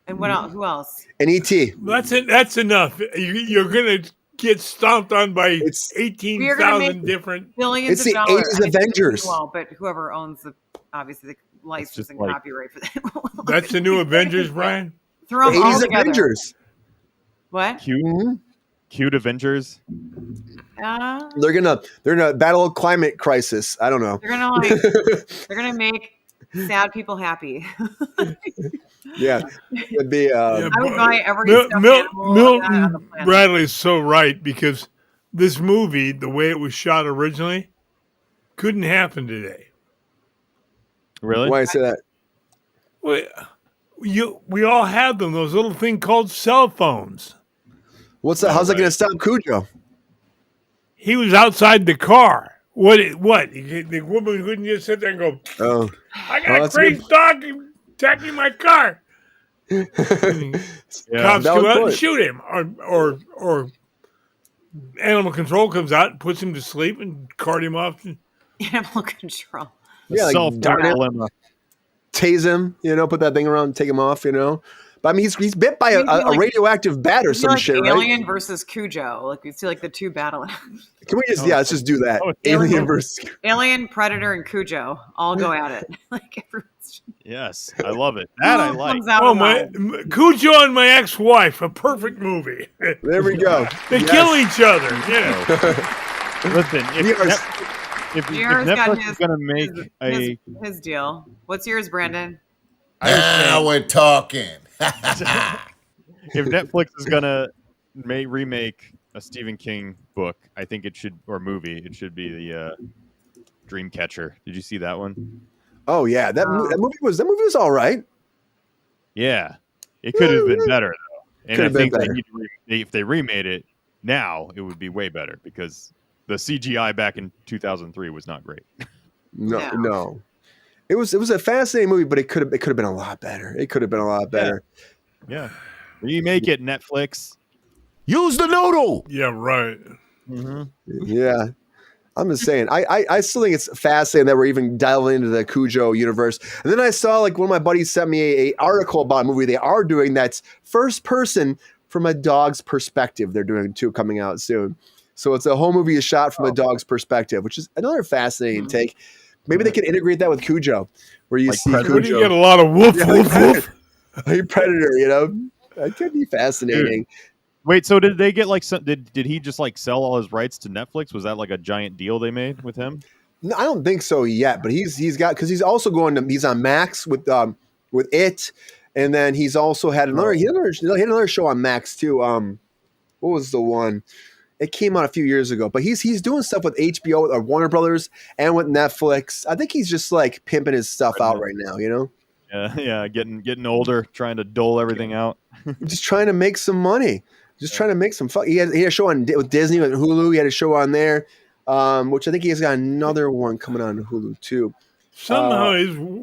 And what else? Who else? And E.T. That's it. That's enough. You're gonna get stomped on by We are gonna 18,000 make different. billions It's of the dollars. 80s Avengers. Well, but whoever owns the obviously the license just and like- copyright for that. That's the new Avengers, Brian. Throw them all 80s together. Avengers. What? Cute Avengers. They're gonna battle climate crisis. I don't know. They're gonna make sad people happy. Yeah, it'd be. I would buy every stuffed animal on the Milton planet. Bradley's so right because this movie, the way it was shot originally, couldn't happen today. Really? Why I say that? We all have them. Those little thing called cell phones. What's that? How's that going to stop Cujo? He was outside the car. What? The woman couldn't just sit there and go, Oh, I got a that's crazy good. dog attacking my car. Yeah. Cops that come was out and good. shoot him. Or animal control comes out and puts him to sleep and cart him off. Animal control. Yeah, like Self darn it. dilemma. Tase him, put that thing around, take him off, But I mean, he's bit by a radioactive bat or It's some like shit, Alien right? versus Cujo. Like we see like the two battle. Can we just, let's just do that. Oh, Alien versus. Alien, Predator, and Cujo all go at it. Like everyone's Yes, I love it. That I like. comes out Oh, alive. Cujo and my ex-wife, a perfect movie. There we go. They Yes. kill each other. Listen, if JR's got Netflix is gonna make his deal. What's yours, Brandon? Now we're talking. if Netflix is gonna remake a Stephen King book, I think it should, or movie, it should be the Dreamcatcher. Did you see that one? Oh yeah, that movie was all right. Yeah, it could have been better though, and Could I have been think they better. need to if they remade it now, it would be way better because the CGI back in 2003 was not great. No. It was a fascinating movie, but it could have been a lot better. It could have been a lot better. Yeah, remake it, Netflix. Use the noodle. Yeah, right. Yeah. I'm just saying, I still think it's fascinating that we're even delving into the Cujo universe. And then I saw one of my buddies sent me a article about a movie they are doing that's first person from a dog's perspective. They're doing two coming out soon. So it's a whole movie is shot from a dog's perspective, which is another fascinating take. Maybe they can integrate that with Cujo, where you see Where do you Cujo. get a lot of woof, woof, woof? A predator, That could be fascinating. Wait, so did they get did he just sell all his rights to Netflix? Was that a giant deal they made with him? No, I don't think so yet, but he's got, because he's also he's on Max with it, and then he's also had another he had another show on Max too. What was the one? It came out a few years ago, but he's doing stuff with HBO or Warner Brothers and with Netflix. I think he's just pimping his stuff out right now, Yeah, getting older, trying to dole everything out. Just trying to make some money. Just trying to make some fun. He had a show with Disney, with Hulu. He had a show on there, which I think he's got another one coming on Hulu too. Somehow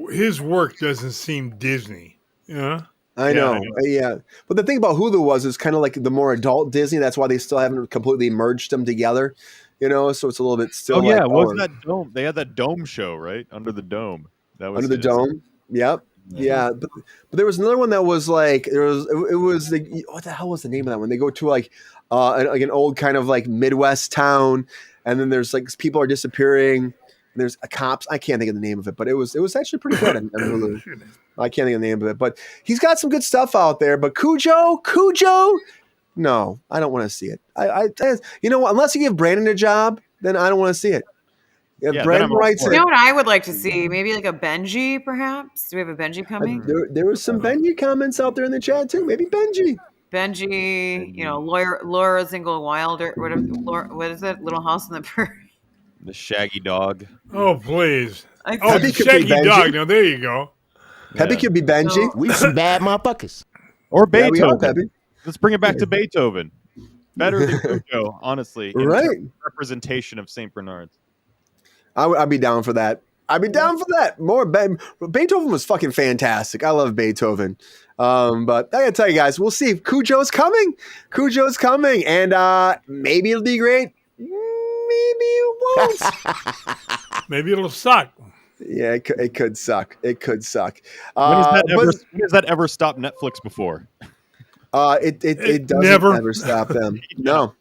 his work doesn't seem Disney. Yeah. I know. Yeah. But the thing about Hulu is kind of like the more adult Disney. That's why they still haven't completely merged them together, so it's a little bit still. Oh yeah, what was that dome? They had that dome show, right? Under the Dome. That was Under the Dome. Yep. Yeah, but there was another one that was what the hell was the name of that one? They go to an old kind of Midwest town, and then there's people are disappearing, and there's cops. I can't think of the name of it, but it was actually pretty good on Hulu. I can't think of the name of it, but he's got some good stuff out there. But Cujo, no, I don't want to see it. I unless you give Brandon a job, then I don't want to see it. Yeah, Brandon writes it. You know what I would like to see? Maybe a Benji, perhaps. Do we have a Benji coming? There was some Benji comments out there in the chat too. Maybe Benji. Laura Zingle Wilder. What is it? Little House on the Prairie. The Shaggy Dog. Oh please. The Peppy could be Shaggy Benji. Dog. Now there you go. Peppy could be Benji. We some bad motherfuckers. Or Yeah, we are, Beethoven. Peppy. Let's bring it back to Beethoven. Better than Cujo, honestly. in Right. terms of representation of St. Bernard's. I'd be down for that. More Beethoven was fucking fantastic. I love Beethoven. But I gotta tell you guys, we'll see. Cujo's coming, and maybe it'll be great. Maybe it won't. Maybe it'll suck. Yeah, it could suck. It could suck. When has that ever stopped Netflix before? It doesn't never ever stop them. No.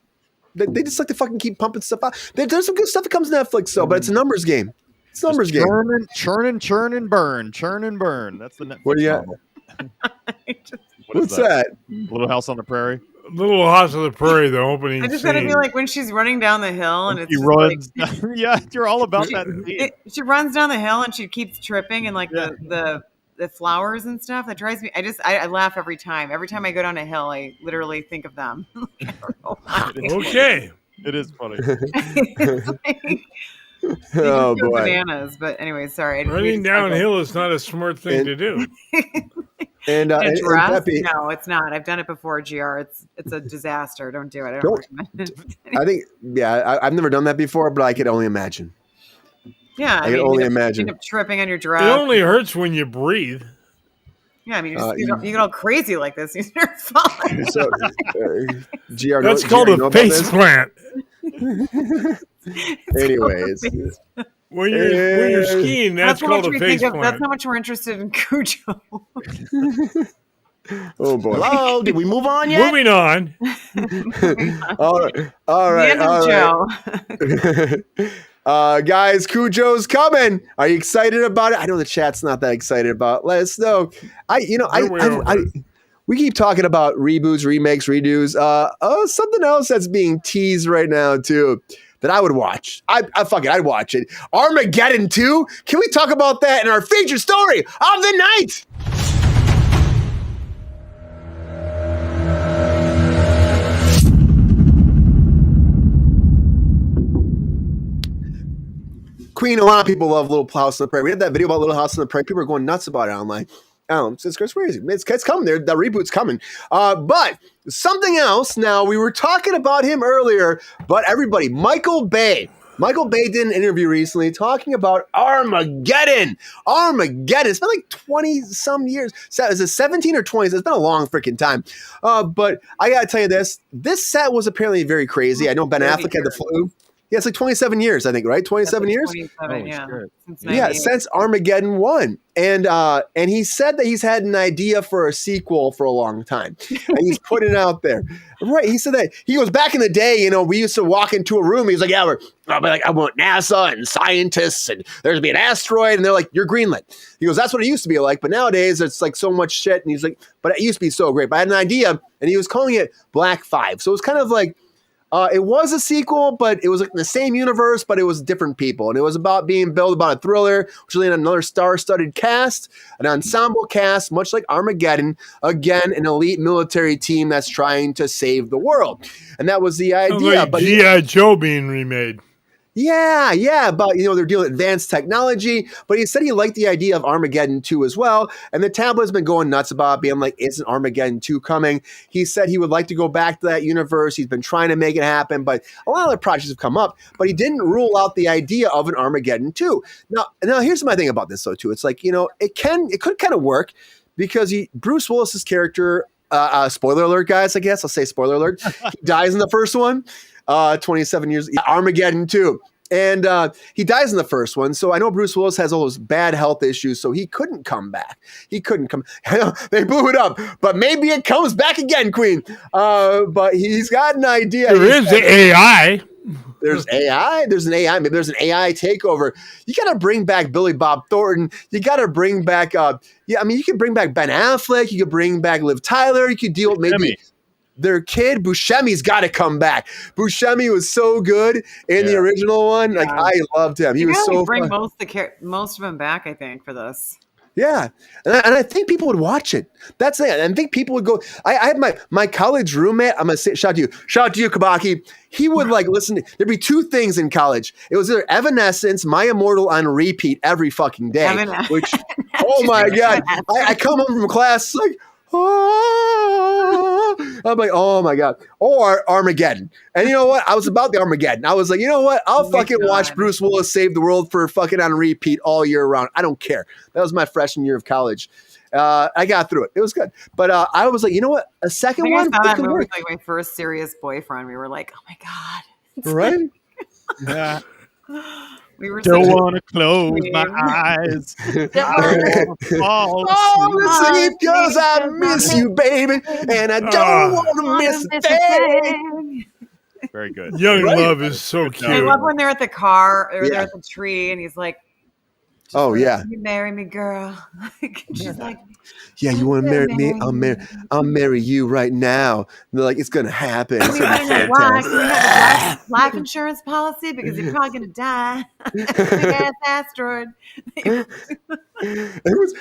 They just like to fucking keep pumping stuff out. There's some good stuff that comes to Netflix, though, but it's a numbers game. It's a numbers game. Churn and burn. Churn and burn. That's the Netflix What do you got? What's that? Little House on the Prairie. Little House of the Prairie, the opening I just scene. gotta be like when she's running down the hill and it's He just runs. like, Yeah, you're all about that. scene. she runs down the hill and she keeps tripping and like the flowers and stuff. That drives me. I laugh every time. Every time I go down a hill, I literally think of them. I don't know why. Okay. It is funny. It's like, Oh, go boy. bananas. But anyway, sorry. Running downhill is not a smart thing to do. And Peppy, no, it's not. I've done it before, GR. It's a disaster. Don't do it. I don't recommend it. I think, I've never done that before, but I could only imagine. Yeah, I can only imagine. You end up tripping on your It dress. only hurts when you breathe. Yeah, I mean, you get all crazy like this. You start falling. So, GR, That's called a face plant. Anyways. When you're skiing, that's called a face plant. That's how much we're interested in CUJO. Oh boy! Hello, did we move on yet? Moving on. All right. Guys, CUJO's coming. Are you excited about it? I know the chat's not that excited about it. Let us know. We keep talking about reboots, remakes, redos. Something else that's being teased right now too that I would watch. I'd watch it. Armageddon 2. Can we talk about that in our feature story of the night? Queen, a lot of people love Little House on the Prairie. We had that video about Little House on the Prairie. People are going nuts about it online. It's crazy. It's coming. The reboot's coming. But something else. Now, we were talking about him earlier, but everybody, Michael Bay. Michael Bay did an interview recently talking about Armageddon. It's been like 20-some years. Is it 17 or 20? It's been a long freaking time. But I got to tell you this. This set was apparently very crazy. I know Ben Affleck had the flu. Yeah, it's like 27 years, I think, right? 27 years? 27, yeah. Since Armageddon 1. And he said that he's had an idea for a sequel for a long time. And he's put it out there. Right, he said that. He goes, back in the day, we used to walk into a room. He's like, I want NASA and scientists, and there's going to be an asteroid. And they're like, you're greenlit. He goes, that's what it used to be like. But nowadays, it's like so much shit. And he's like, but it used to be so great. But I had an idea, and he was calling it Black 5. So it was kind of like, it was a sequel, but it was like in the same universe, but it was different people. And it was about being built about a thriller, which is another star-studded cast, an ensemble cast, much like Armageddon. Again, an elite military team that's trying to save the world. And that was the idea. Like G.I. Joe being remade. Yeah, about, they're dealing with advanced technology, but he said he liked the idea of Armageddon 2 as well, and the tabloid's been going nuts about it, being like, isn't Armageddon 2 coming? He said he would like to go back to that universe. He's been trying to make it happen, but a lot of other projects have come up, but he didn't rule out the idea of an Armageddon 2. Now here's my thing about this, though, too. It's like, it could kind of work, because Bruce Willis's character, spoiler alert, guys, I guess, I'll say spoiler alert, he dies in the first one. 27 years, Armageddon 2. And he dies in the first one. So I know Bruce Willis has all those bad health issues, so he couldn't come back. They blew it up. But maybe it comes back again, Queen. But he's got an idea. There is the AI. There's AI. There's an AI. Maybe there's an AI takeover. You got to bring back Billy Bob Thornton. You got to bring back, you can bring back Ben Affleck. You could bring back Liv Tyler. You could deal with maybe their kid. Buscemi's got to come back. Buscemi was so good in the original one. Like, I loved him. He was so bring fun. most of them back, I think, for this. Yeah, and I think people would watch it. That's it. I think people would go. I had my college roommate. I'm gonna say shout out to you, Kabaki. He would listen. There'd be two things in college. It was either Evanescence, My Immortal on repeat every fucking day. Which, oh my god, I come home from class like, I'm like, oh my god, or Armageddon. And you know what? I was about the Armageddon. I was like, you know what? I'll fucking watch Bruce Willis save the world for fucking on repeat all year round. I don't care. That was my freshman year of college. I got through it. It was good. But I was like, you know what? A second one. I saw that movie like my first serious boyfriend. We were like, oh my god, right? Yeah. We were Don't such a want to close my team. eyes. Fall asleep because I miss you, baby, and I don't want to miss a thing. Very good. Young Right. Love is so Good job. cute. I love when they're at the car or Yeah. they're at the tree, and he's like, Oh yeah, "You marry me, girl." She's like, yeah. You want to marry me? I'll marry you right now. And they're like, it's gonna happen. It's "We gonna want be to know why? fantastic. Can we have a life insurance policy because you're probably gonna die." Big ass asteroid. It was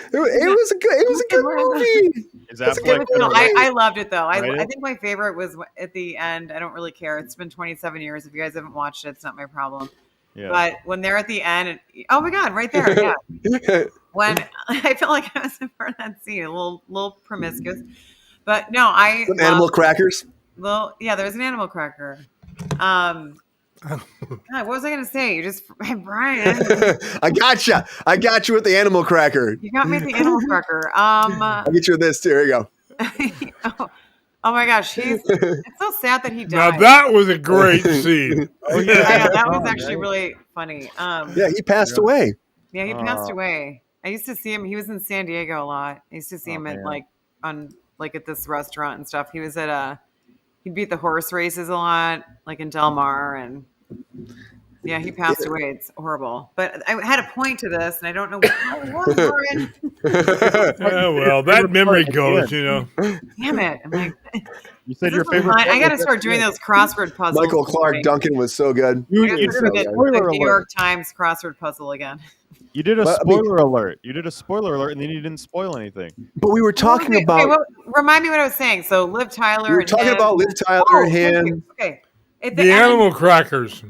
a good movie. Is That's a Affleck good No, gonna movie. I loved it though. I Right? think my favorite was at the end. I don't really care. It's been 27 years. If you guys haven't watched it, it's not my problem. Yeah. But when they're at the end, and, oh my god, right there, yeah. When I felt like I was in part of that scene, a little promiscuous. But no, I Some animal crackers. Well, yeah, there's an animal cracker. God, what was I gonna say? You just Brian. I gotcha. I got you with the animal cracker. You got me at the animal cracker. I'll get you with this too. Here you go. Oh my gosh, it's so sad that he Now died. that was a great scene. Oh Yeah, that was Oh, actually right. really funny. Yeah, he passed away. Yeah, he passed away. I used to see him. He was in San Diego a lot. I used to see him at man. at this restaurant and stuff. He was at he beat the horse races a lot, like in Del Mar, and yeah, he passed away. It's horrible. But I had a point to this, and I don't know what Brian. Yeah, well, that memory goes, you know. Damn it! I'm like, You said this your is favorite. mine. I got to start doing those crossword puzzles. Michael Clark Duncan was so good. I gotta You start did doing a the spoiler New alert. York Times crossword puzzle again. You did a But, I mean- spoiler alert. You did a spoiler alert, and then you didn't spoil anything. But we were talking Okay, about. remind me what I was saying. So Liv Tyler. We were and talking him. about Liv Tyler, Oh, thank him. you. Okay. At The end, animal crackers.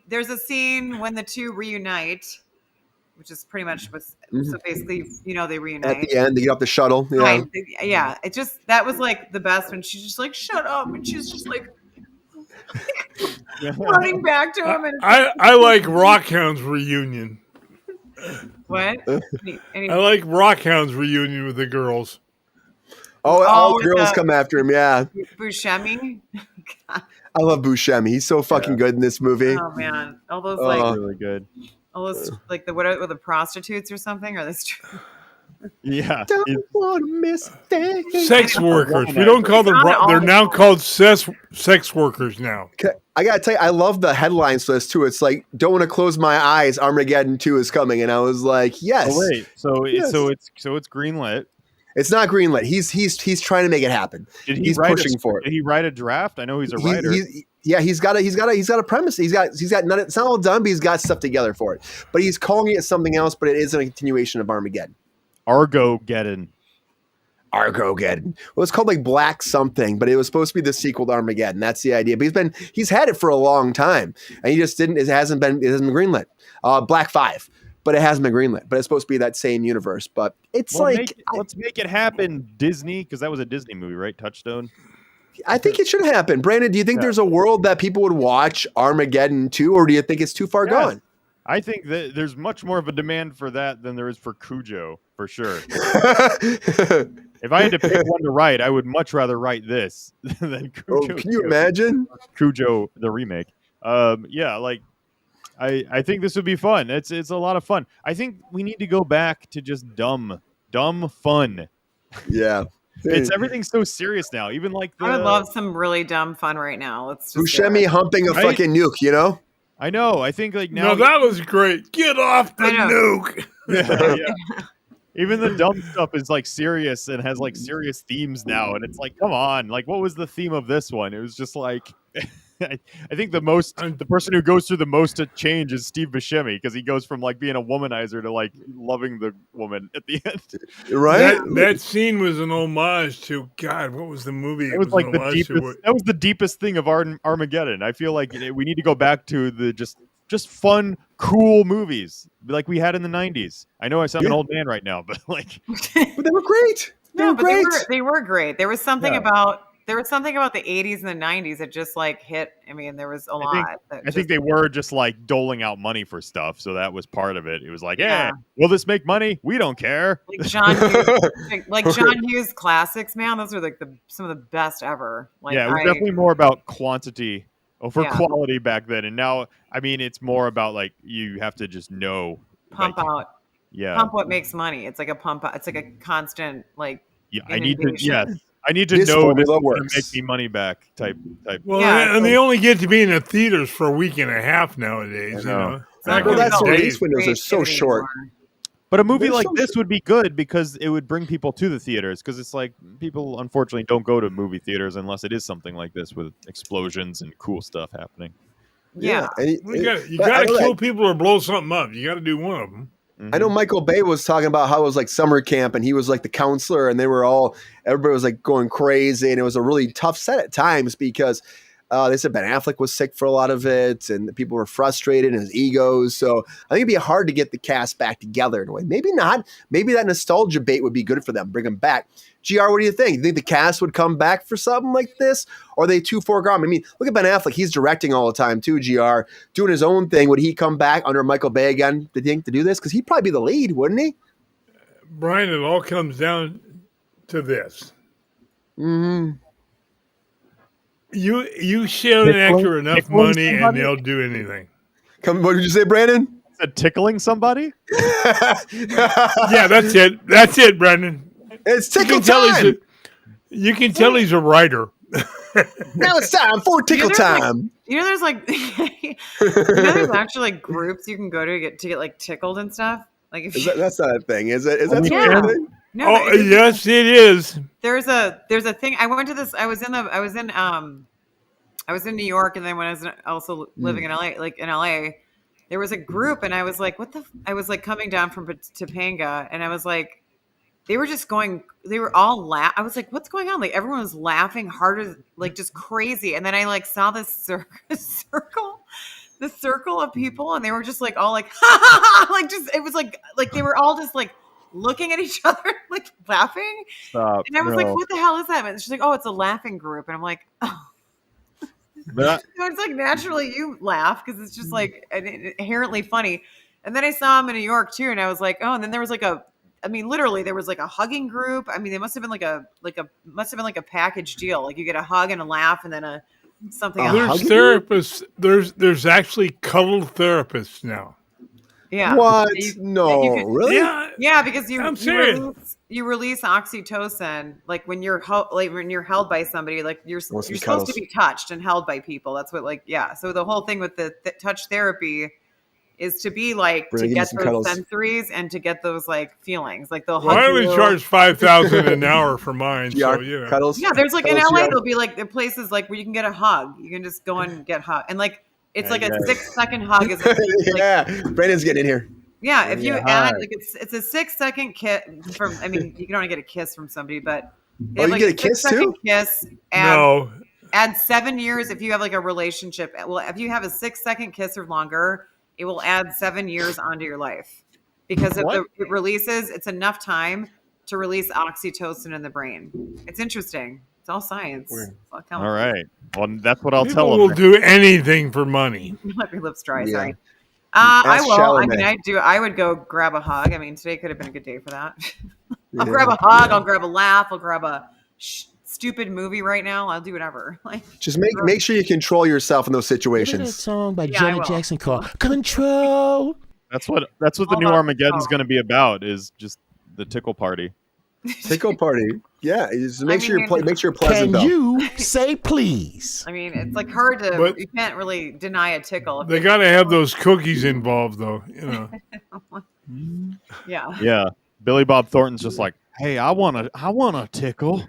there's a scene when the two reunite, which is pretty much so basically, they reunite. At the end, they get off the shuttle. Yeah. Right. Yeah. It just that was like the best when she's just like, shut up, and she's just like running back to him and I like Rockhound's reunion. what? I like Rockhound's reunion with the girls. All the with girls come after him. Yeah. Buscemi. I love Buscemi. He's so fucking good in this movie. Oh man, all those Really good. all those like what are the prostitutes or something? Are this true? Yeah. Don't want to miss a thing. Sex workers. We don't call them. They're now called sex workers now. Okay, I gotta tell you, I love the headlines for this too. It's like, don't want to close my eyes. Armageddon 2 is coming, and I was like, yes. Oh wait. Yes. So it's greenlit. It's not greenlit. He's trying to make it happen. He's pushing for it. Did he write a draft? I know he's a writer. He's got a premise. He's got none. It's not all done, but he's got stuff together for it. But he's calling it something else. But it isn't a continuation of Armageddon. Armageddon. Armageddon. Well, it's called like Black something, but it was supposed to be the sequel to Armageddon. That's the idea. But he's had it for a long time, and he just didn't. It hasn't been greenlit. Black 5. But it hasn't been greenlit. But it's supposed to be that same universe. But it's let's make it happen, Disney, because that was a Disney movie, right? Touchstone. I think it should happen. Brandon, do you think there's a world that people would watch Armageddon 2, or do you think it's too far gone? I think that there's much more of a demand for that than there is for Cujo, for sure. If I had to pick one to write, I would much rather write this than Cujo. Can you imagine? Cujo, the remake. I think this would be fun. It's a lot of fun. I think we need to go back to just dumb fun. Yeah. Everything's so serious now. Even like I would love some really dumb fun right now. Let's just Buscemi humping a fucking nuke, you know? I know. I think like now. No, that was great. Get off the nuke. Yeah. Even the dumb stuff is like serious and has like serious themes now, and it's like, come on, like what was the theme of this one? It was just like, I think the person who goes through the most to change is Steve Buscemi, because he goes from like being a womanizer to like loving the woman at the end. Right? That scene was an homage to God. What was the movie? It was like the deepest. That was the deepest thing of Armageddon. I feel like we need to go back to the just fun, cool movies like we had in the 90s. I know I sound an old man right now, but like, but they were great. They were great. There was something about the 80s and the 90s that just like hit. I mean, there was a lot. I think they were just like doling out money for stuff, so that was part of it. It was like, will this make money? We don't care. Like John Hughes classics, man. Those are like some of the best ever. Like, it was definitely more about quantity over Yeah. quality back then, and now I mean it's more about like you have to just know Pump like, out. Yeah, Pump what makes money. It's like a pump. It's like a constant like. yeah. I need to inundation. I need to This know this is formula going to works. make me money back. Type. Well, Yeah, and they like- only get to be in the theaters for a week and a half nowadays. I You know. know, It's not Well, really that's the about release windows are so creativity short. anymore. But a movie They're like so this would be good because it would bring people to the theaters. Because it's like people unfortunately don't go to movie theaters unless it is something like this with explosions and cool stuff happening. Yeah. and you got but I to know kill that- people or blow something up. You got to do one of them. I know Michael Bay was talking about how it was like summer camp and he was like the counselor and everybody was like going crazy and it was a really tough set at times because they said Ben Affleck was sick for a lot of it and people were frustrated and his egos. So I think it'd be hard to get the cast back together in a way. Maybe not. Maybe that nostalgia bait would be good for them. Bring them back. GR, what do you think? You think the cast would come back for something like this? Or are they too foregone? I mean, look at Ben Affleck. He's directing all the time too, GR. Doing his own thing. Would he come back under Michael Bay again, do you think, to do this? Because he'd probably be the lead, wouldn't he? Brian, it all comes down to this. Mm-hmm. You share an actor enough money and they'll do anything. What did you say, Brandon? Said tickling somebody? Yeah, that's it. That's it, Brendan. It's You tickle can tell time. you can tell he's a writer. Now it's time for tickle there's, like, time. There's like, there's actually like groups you can go to get like tickled and stuff. Like if That's not a thing, is it? Is that Yeah. a thing? no, Oh, yes, it is. there's a thing. I went to this. I was in New York, and then when I was also living in LA, like in LA, there was a group, and I was like, what the? I was like coming down from Topanga, and I was like, they were just going. They were all I was like, what's going on? Like everyone was laughing harder, like just crazy. And then I like saw this circle. The circle of people, and they were just like all like, ha ha ha, like just it was like they were all just like looking at each other, like laughing. Stop. And I was like, what the hell is that? And she's like, oh, it's a laughing group. And I'm like, oh. That, So it's like naturally you laugh because it's just like inherently funny. And then I saw him in New York too, and I was like, oh. And then there was like literally there was like a hugging group. I mean, they must have been like a package deal. Like you get a hug and a laugh, and then something else. There's therapists. There's actually cuddle therapists now. Yeah. What? You- No, you can- really? Yeah, Yeah, because I'm serious. you release oxytocin like when you're held by somebody, like you're Want some supposed cuddles. to be touched and held by people. That's what So the whole thing with the touch therapy is to be like Bring to me get some those cuddles. sensories and to get those like feelings. Like they'll Well, I hug only you. charge $5,000 an hour for mine, GR, so you know. cuddles. Yeah, there's like in Cuddles, LA GR. there'll be like the places like where you can get a hug. You can just go and get hug, and like it's like a 6-second hug. Is like, Yeah, Brandon's getting in here. yeah, if you Yeah, add hug. like it's a 6-second kiss from. I mean, you can only get a kiss from somebody, but they Oh, have you like get a kiss, 6-second too? kiss. No, Add 7 years if you have like a relationship. Well, if you have a 6-second kiss or longer, it will add 7 years onto your life because it releases. It's enough time to release oxytocin in the brain. It's interesting. It's all science. Weird. It's all all chemical. right. Well, that's what I'll people tell will them. do anything for money. Let your lips dry. Yeah. Sorry. I Ask will. I Chalamet. mean, I would go grab a hug. I mean, today could have been a good day for that. I'll Yeah. grab a hug. I'll grab a laugh. I'll grab a stupid movie right now. I'll do whatever. Like, Just make sure you control yourself in those Remember that situations. song by Yeah, I Janet will. Jackson called Control? That's what the Hold new on. Armageddon's Oh. going to be about. Is just the tickle party. Tickle party. Yeah, just make I sure mean, you're make sure you're pleasant Can though. you say please? I mean, it's like hard to. But- you can't really deny a tickle. They got to have those cookies involved, though. You know, Yeah. Yeah. Billy Bob Thornton's just like, hey, I want a tickle.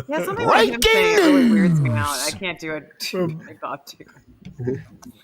Yeah. Something like him saying it really weirds me out. I can't do it. Big Bob tickle.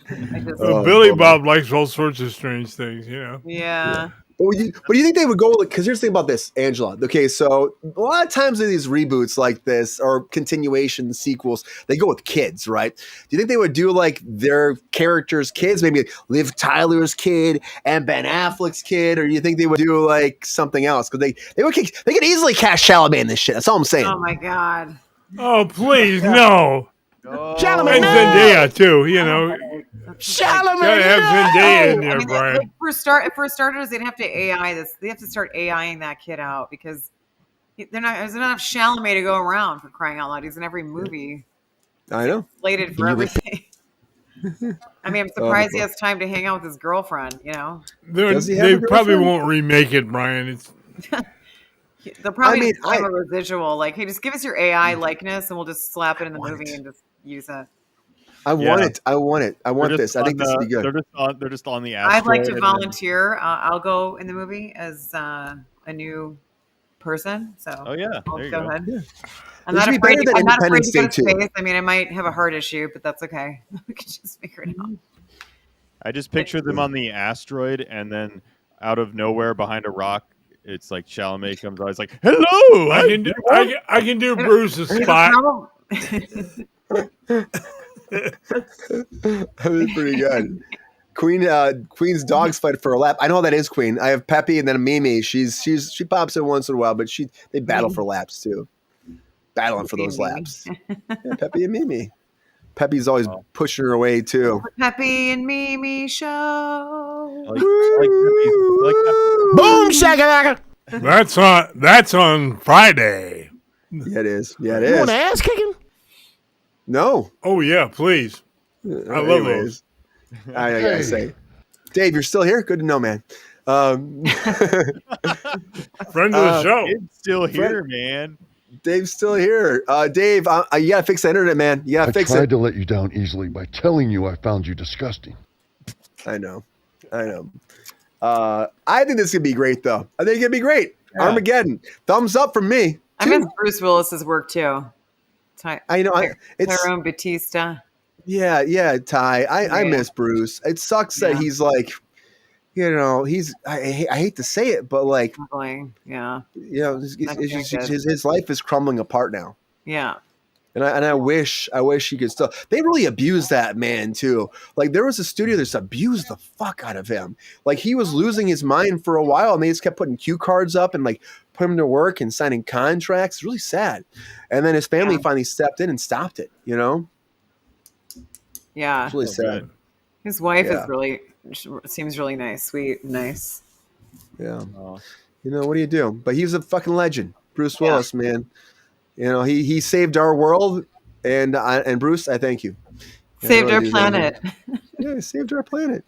I just, Oh, Billy boy. Bob likes all sorts of strange things. You know. yeah. But do you think they would go with? Because here's the thing about this, Angela. Okay, so a lot of times in these reboots like this or continuation sequels, they go with kids, right? Do you think they would do like their characters' kids, maybe Liv Tyler's kid and Ben Affleck's kid, or do you think they would do like something else? Because they could easily cast Chalamet in this shit. That's all I'm saying. Oh my God. Oh please, no. Chalamet, And no! Zendaya too. You know, Chalamet, gotta have Zendaya in I there, mean, Brian. like, for starters, they'd have to AI this. They have to start AIing that kid out because there's not enough Chalamet to go around, for crying out loud. He's in every movie. I know. Slated for everything. I mean, I'm surprised he has time to hang out with his girlfriend. You know, Does he have they a probably girlfriend? won't remake it, Brian. It's they'll probably I mean, just have a residual. Like, hey, just give us your AI likeness, and we'll just slap it in the movie and just use it. I want it. I want it. I want this. I think this would be good. They're just on the asteroid. I'd like to and volunteer. I'll go in the movie as a new person. So Oh yeah, I'll there you go go. ahead. Yeah. I'm It not should be afraid. better than I'm not afraid Independence to go Day to 2. space. I mean, I might have a heart issue, but that's okay. We can just figure it out. I just picture them on the asteroid, and then out of nowhere, behind a rock, it's like Chalamet comes out. It's like, "Hello, I can do Bruce's spot. That was pretty good. Queen's dogs fight for a lap. I know that is Queen. I have Peppy and then Mimi. She pops in once in a while, but they battle for laps too. Battling for those laps. Yeah, Peppy and Mimi. Peppy's always pushing her away too. Peppy and Mimi show. Boom shakalaka. That's on Friday. Yeah, it is. Yeah, it You is. want ass kicking? No. Oh yeah, please. I love those. I gotta say, Dave, you're still here. Good to know, man. Friend of the show. It's still here, man. Dave's still here. Dave, you gotta fix the internet, man. You gotta fix I tried it. to let you down easily by telling you I found you disgusting. I know. I think this could be great, though. I think it'd be great. Yeah. Armageddon. Thumbs up from me. I miss Bruce Willis's work too. I know. It's Tyrone Batista. yeah, Ty. I miss Bruce. It sucks that he's like, I hate to say it, but like, Yeah. His life is crumbling apart now. Yeah. And I wish he could still. They really abused that man too. Like there was a studio that just abused the fuck out of him. Like he was losing his mind for a while, and they just kept putting cue cards up and like put him to work and signing contracts. It's really sad. And then his family finally stepped in and stopped it. You know. Yeah. It's really sad. His wife seems really nice, sweet, nice. Yeah. You know, what do you do? But he was a fucking legend. Bruce Willis, man. You know, he saved our world, and Bruce, I thank you. Saved our planet. Yeah, saved our planet.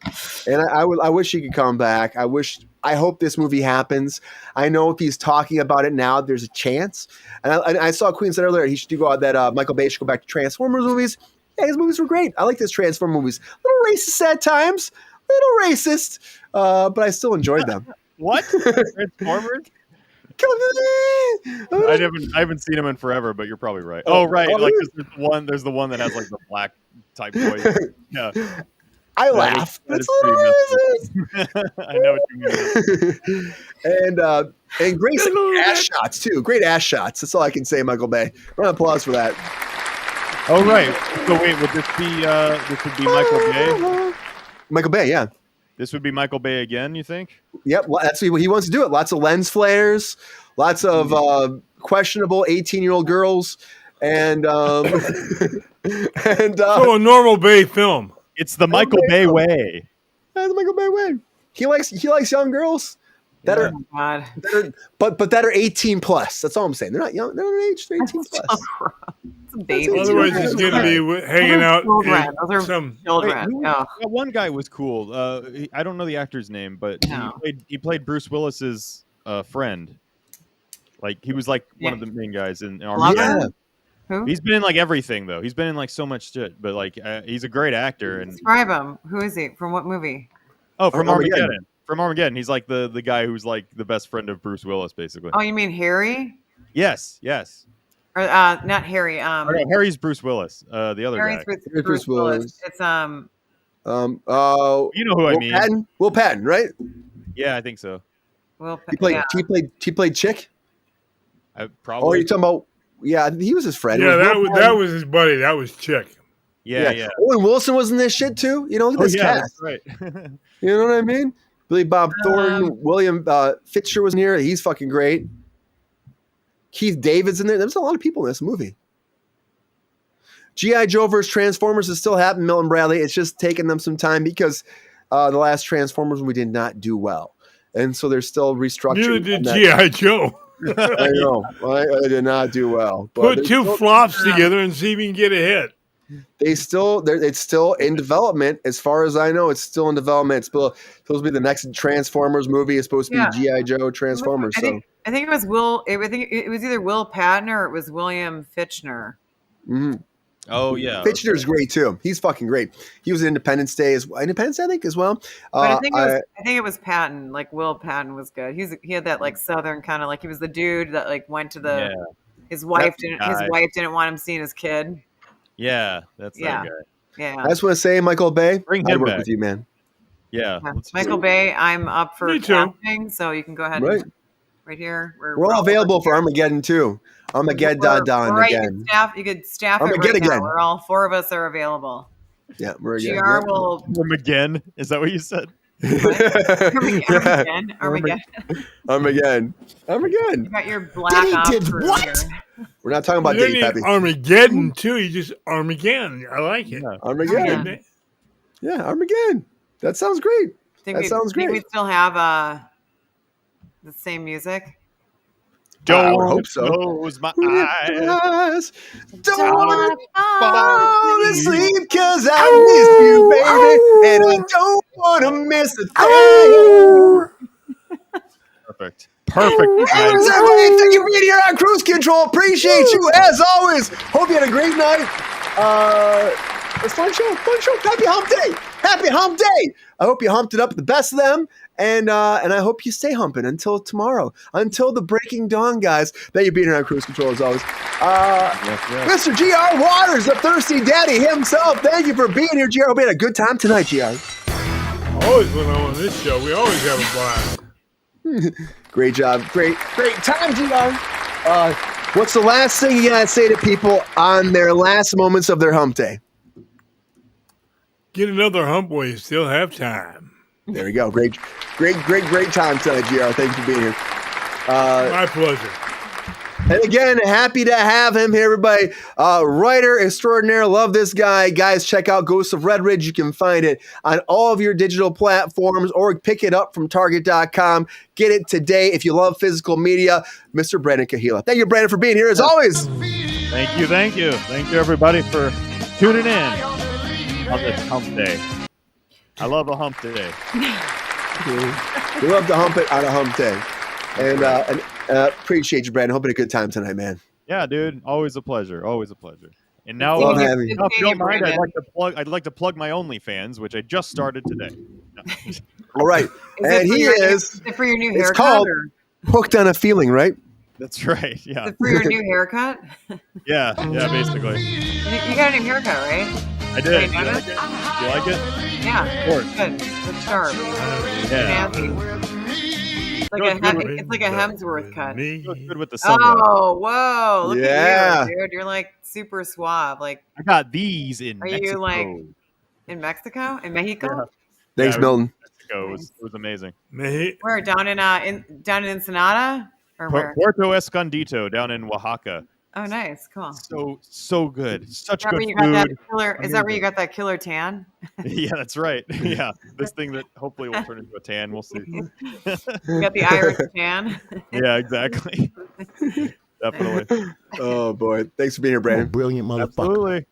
And I wish he could come back. I hope this movie happens. I know if he's talking about it now, there's a chance. And I saw Queen said earlier he should go out that Michael Bay should go back to Transformers movies. Yeah, his movies were great. I like this Transformers movies. A little racist at times, but I still enjoyed them. What? Transformers? I haven't seen him in forever, but you're probably right. Oh, right. Like there's the one that has like the black type voice. Yeah. I laugh. That's a little racist. I know what you mean. And great ass shots too. Great ass shots. That's all I can say, Michael Bay. Round of applause for that. Oh right. So wait, would this be Michael Bay? Michael Bay, yeah. This would be Michael Bay again, you think? Yep, that's what he wants to do. It. Lots of lens flares, lots of questionable 18-year-old girls, and so a normal Bay film. It's the Michael Bay way. Yeah, the Michael Bay way. He likes young girls that are that are 18 plus. That's all I'm saying. They're not young. They're age 18 plus. Otherwise, he's going to be hanging out. Children. That one guy was cool. I don't know the actor's name, but he played Bruce Willis's friend. Like he was like one of the main guys in Armageddon. Who? He's been in like everything though. He's been in like so much shit, but like he's a great actor. And describe him. Who is he? From what movie? Oh, from Armageddon. From Armageddon. He's like the guy who's like the best friend of Bruce Willis, basically. Oh, you mean Harry? Yes. Or not Harry. Harry's Bruce Willis. The other Harry's guy. Bruce Willis. It's you know who I mean. Will Patton, right? Yeah, I think so. He played Chick. Probably. Oh, you're talking about? Yeah, he was his friend. Yeah, that was his buddy. That was Chick. Yeah. Owen Wilson was in this shit too. You know, look at this cast. That's right. You know what I mean? Billy Bob Thornton, William Fichtner was in here. He's fucking great. Keith David's in there. There's a lot of people in this movie. G.I. Joe vs. Transformers is still happening, Milton Bradley. It's just taking them some time because the last Transformers we did not do well. And so they're still restructuring. Neither did G.I. Joe. I know. I did not do well. But put two flops together and see if you can get a hit. it's still in development. As far as I know, it's still in development. It's supposed to be the next Transformers movie. It's supposed to be G.I. Joe Transformers. I think it was Will. I think it was either Will Patton or it was William Fichtner. Mm-hmm. Oh yeah, Fichtner's great too. He's fucking great. He was in Independence Day, I think, as well. But I think it was Patton. Like Will Patton was good. He had that like Southern kind of like he was the dude that like went to the his wife didn't want him seeing his kid. Yeah, that's that guy. Yeah. I just want to say, Michael Bay, Bring I'd him work back. with you, man. Yeah. Michael Bay, I'm up for Me too. casting, so you can go ahead and right here. We're all available for Armageddon too. Armageddon right, again. You could staff it Armageddon right now. again. We're all 4 of us are available. Yeah, we're again. GR will Armageddon. Is that what you said? Armageddon. Armageddon. You got your black ops crew here. We're not talking about You don't Diddy need Peppy. Armageddon too. You just Armageddon. I like it. Armageddon. Yeah, Armageddon. That sounds great. That sounds great. Think we still have the same music? I would hope so. Close my eyes. Don't want to fall asleep because I miss you, baby, and I don't want to miss a thing. Perfect. Perfect. Everybody, thank you for being here on Kruse Control. Appreciate you as always. Hope you had a great night. It's a fun show. Happy hump day. Happy hump day. I hope you humped it up with the best of them. And I hope you stay humping until tomorrow, until the breaking dawn, guys. Thank you for being here on Kruse Control as always. Mr. GR Waters, the thirsty daddy himself. Thank you for being here, GR. Hope you had a good time tonight, GR. Always when I'm on this show, we always have a blast. Great job. Great time, GR. What's the last thing you gotta say to people on their last moments of their hump day? Get another hump while you still have time. There we go. Great time tonight, GR. Thank you for being here. My pleasure. And again, happy to have him here, everybody. Writer extraordinaire. Love this guy. Guys, check out Ghosts of Red Ridge. You can find it on all of your digital platforms or pick it up from Target.com. Get it today if you love physical media. Mr. Brandon Kahila. Thank you, Brandon, for being here as always. Thank you, everybody, for tuning in on this hump day. I love a hump day. We love to hump it on a hump day. And appreciate you, Brandon. Hope you had a good time tonight, man. Yeah, dude. Always a pleasure. And now, Love having you. if you don't mind, I'd like to plug my OnlyFans, which I just started today. No. All right. And Is it for your new haircut? It's called or? Hooked on a Feeling, right? That's right. Yeah. Is it for your new haircut? Yeah, basically. You got a new haircut, right? I did. You notice? You like it? Yeah. Of course. Good. It's sharp. Yeah. It's like a Hemsworth cut. Looks good with the sunlight. Oh, whoa. Look at you, dude. You're like super suave. Like, I got these in are Mexico. you like in Mexico? In Mexico? Yeah. Thanks, Milton. Mexico. It was amazing. Where? Down in Ensenada? Or where? Puerto Escondido down in Oaxaca. Oh, nice. Cool. So good. Such Is that good where you got that food. killer? Is that where you got that killer tan? Yeah, that's right. Yeah, this thing that hopefully will turn into a tan. We'll see. You got the Irish tan. Yeah, exactly. Definitely. Oh boy, thanks for being here, Brandon. Brilliant motherfucker. Absolutely.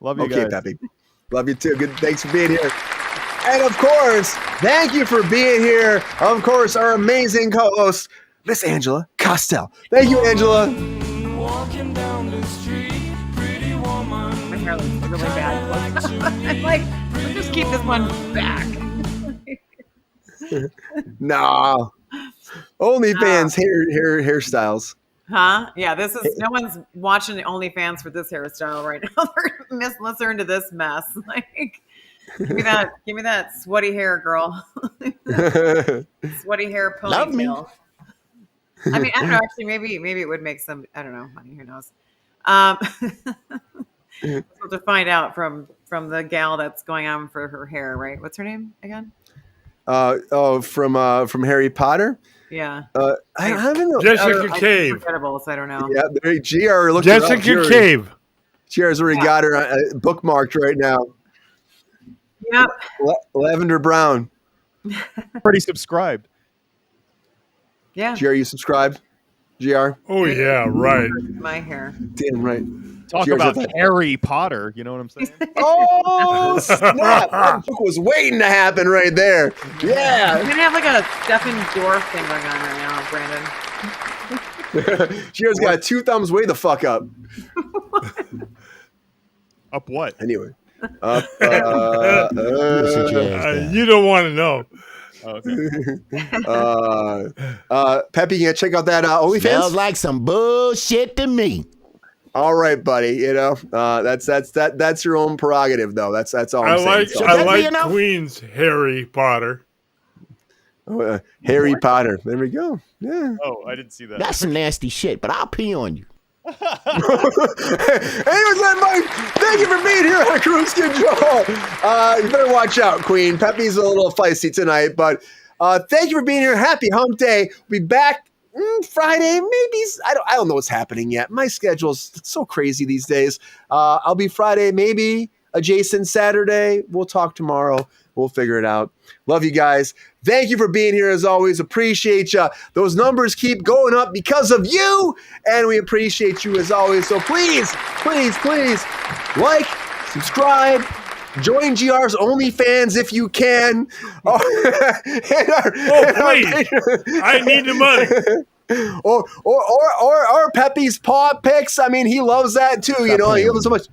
Love you guys. Peppy. Love you too. Good. Thanks for being here. And of course, thank you for being here. Of course, our amazing co-host, Miss Angela Kostel. Thank you, Angela. Walking down the street, pretty woman. My hair looks really bad. I'm like, let's just keep this one back. Nah. OnlyFans hairstyles. Huh? Yeah, this is no one's watching the OnlyFans for this hairstyle right now. They're listening to this mess. Like, give me that sweaty hair, girl. Sweaty hair ponytail. Love me. I mean, I don't know. Actually, maybe it would make some. I don't know. Honey, who knows? We'll have to find out from the gal that's going on for her hair, right? What's her name again? From Harry Potter. Yeah. I don't know. Jessica Cave. Forgettable, so I don't know. Yeah, there, GR looked Jessica Cave. GR's already got her bookmarked right now. Yep. Lavender Brown. Pretty subscribed. Yeah. GR, you subscribed? GR? Oh yeah, right. My hair. Damn right. Talk about Harry Potter. You know what I'm saying? Oh, snap. That book was waiting to happen right there. Yeah. You're going to have like a Steppenwolf thing going on right now, Brandon. Cheers got 2 thumbs way the fuck up. Up what? Anyway. Up, you don't want to know. Peppy, you gonna check out that OnlyFans? Smells like some bullshit to me. All right, buddy. You know, that's your own prerogative, though. That's all I'm saying. I like Queen's Harry Potter. Harry Potter. There we go. Yeah. Oh, I didn't see that. That's some nasty shit, but I'll pee on you. Anyways, everybody, thank you for being here on Kruse Control. You better watch out, Queen. Peppy's a little feisty tonight, but thank you for being here. Happy Hump Day. We'll be back Friday. Maybe I don't know what's happening yet. My schedule's so crazy these days. I'll be Friday, maybe adjacent Saturday. We'll talk tomorrow. We'll figure it out. Love you guys. Thank you for being here as always. Appreciate you. Those numbers keep going up because of you, and we appreciate you as always. So please, please, please like, subscribe, join GR's OnlyFans if you can. Please. I need the money. Or Peppy's paw pics. I mean, he loves that too. You know, he loves so much.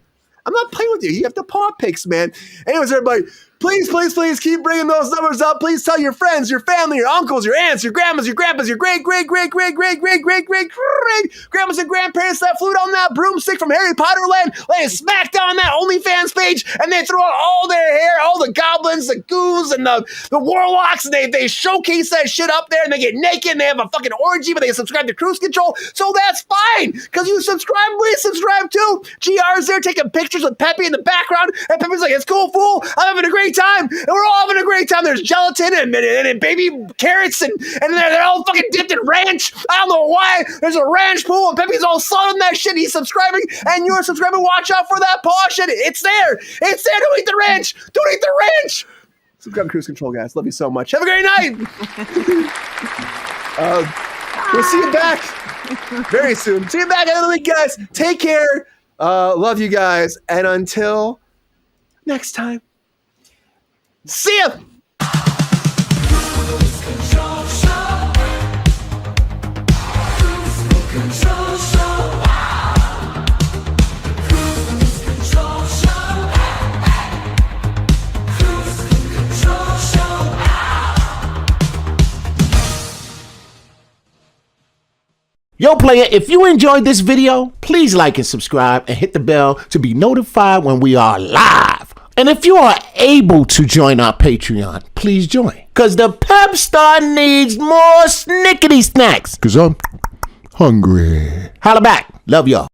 I'm not playing with you. You have the paw pics, man. Anyways, everybody, please, please, please keep bringing those numbers up. Please tell your friends, your family, your uncles, your aunts, your grandmas, your grandpas, your great-great-great-great-great-great-great-great-grandmas and grandparents that flew down that broomstick from Harry Potter land, laying smack down on that OnlyFans page, and they throw out all their hair, all the goblins, the goons, and the warlocks, and they showcase that shit up there, and they get naked, and they have a fucking orgy, but they subscribe to Kruse Control, so that's fine, because you subscribe, we subscribe too. GR's there taking pictures with Peppy in the background, and Peppy's like, it's cool, fool, I'm having a great time, and we're all having a great time. There's gelatin and baby carrots, and they're all fucking dipped in ranch. I don't know why. There's a ranch pool, and Peppy's all slutting that shit. He's subscribing, and you're subscribing. Watch out for that paw shit. It's there. It's there. Don't eat the ranch. Don't eat the ranch. Subscribe to Kruse Control, guys. Love you so much. Have a great night. We'll see you back very soon. See you back another week, guys. Take care. Love you guys. And until next time, see ya. Yo, player, if you enjoyed this video, please like and subscribe and hit the bell to be notified when we are live. And if you are able to join our Patreon, please join. Because the pep star needs more snickety snacks. Because I'm hungry. Holla back. Love y'all.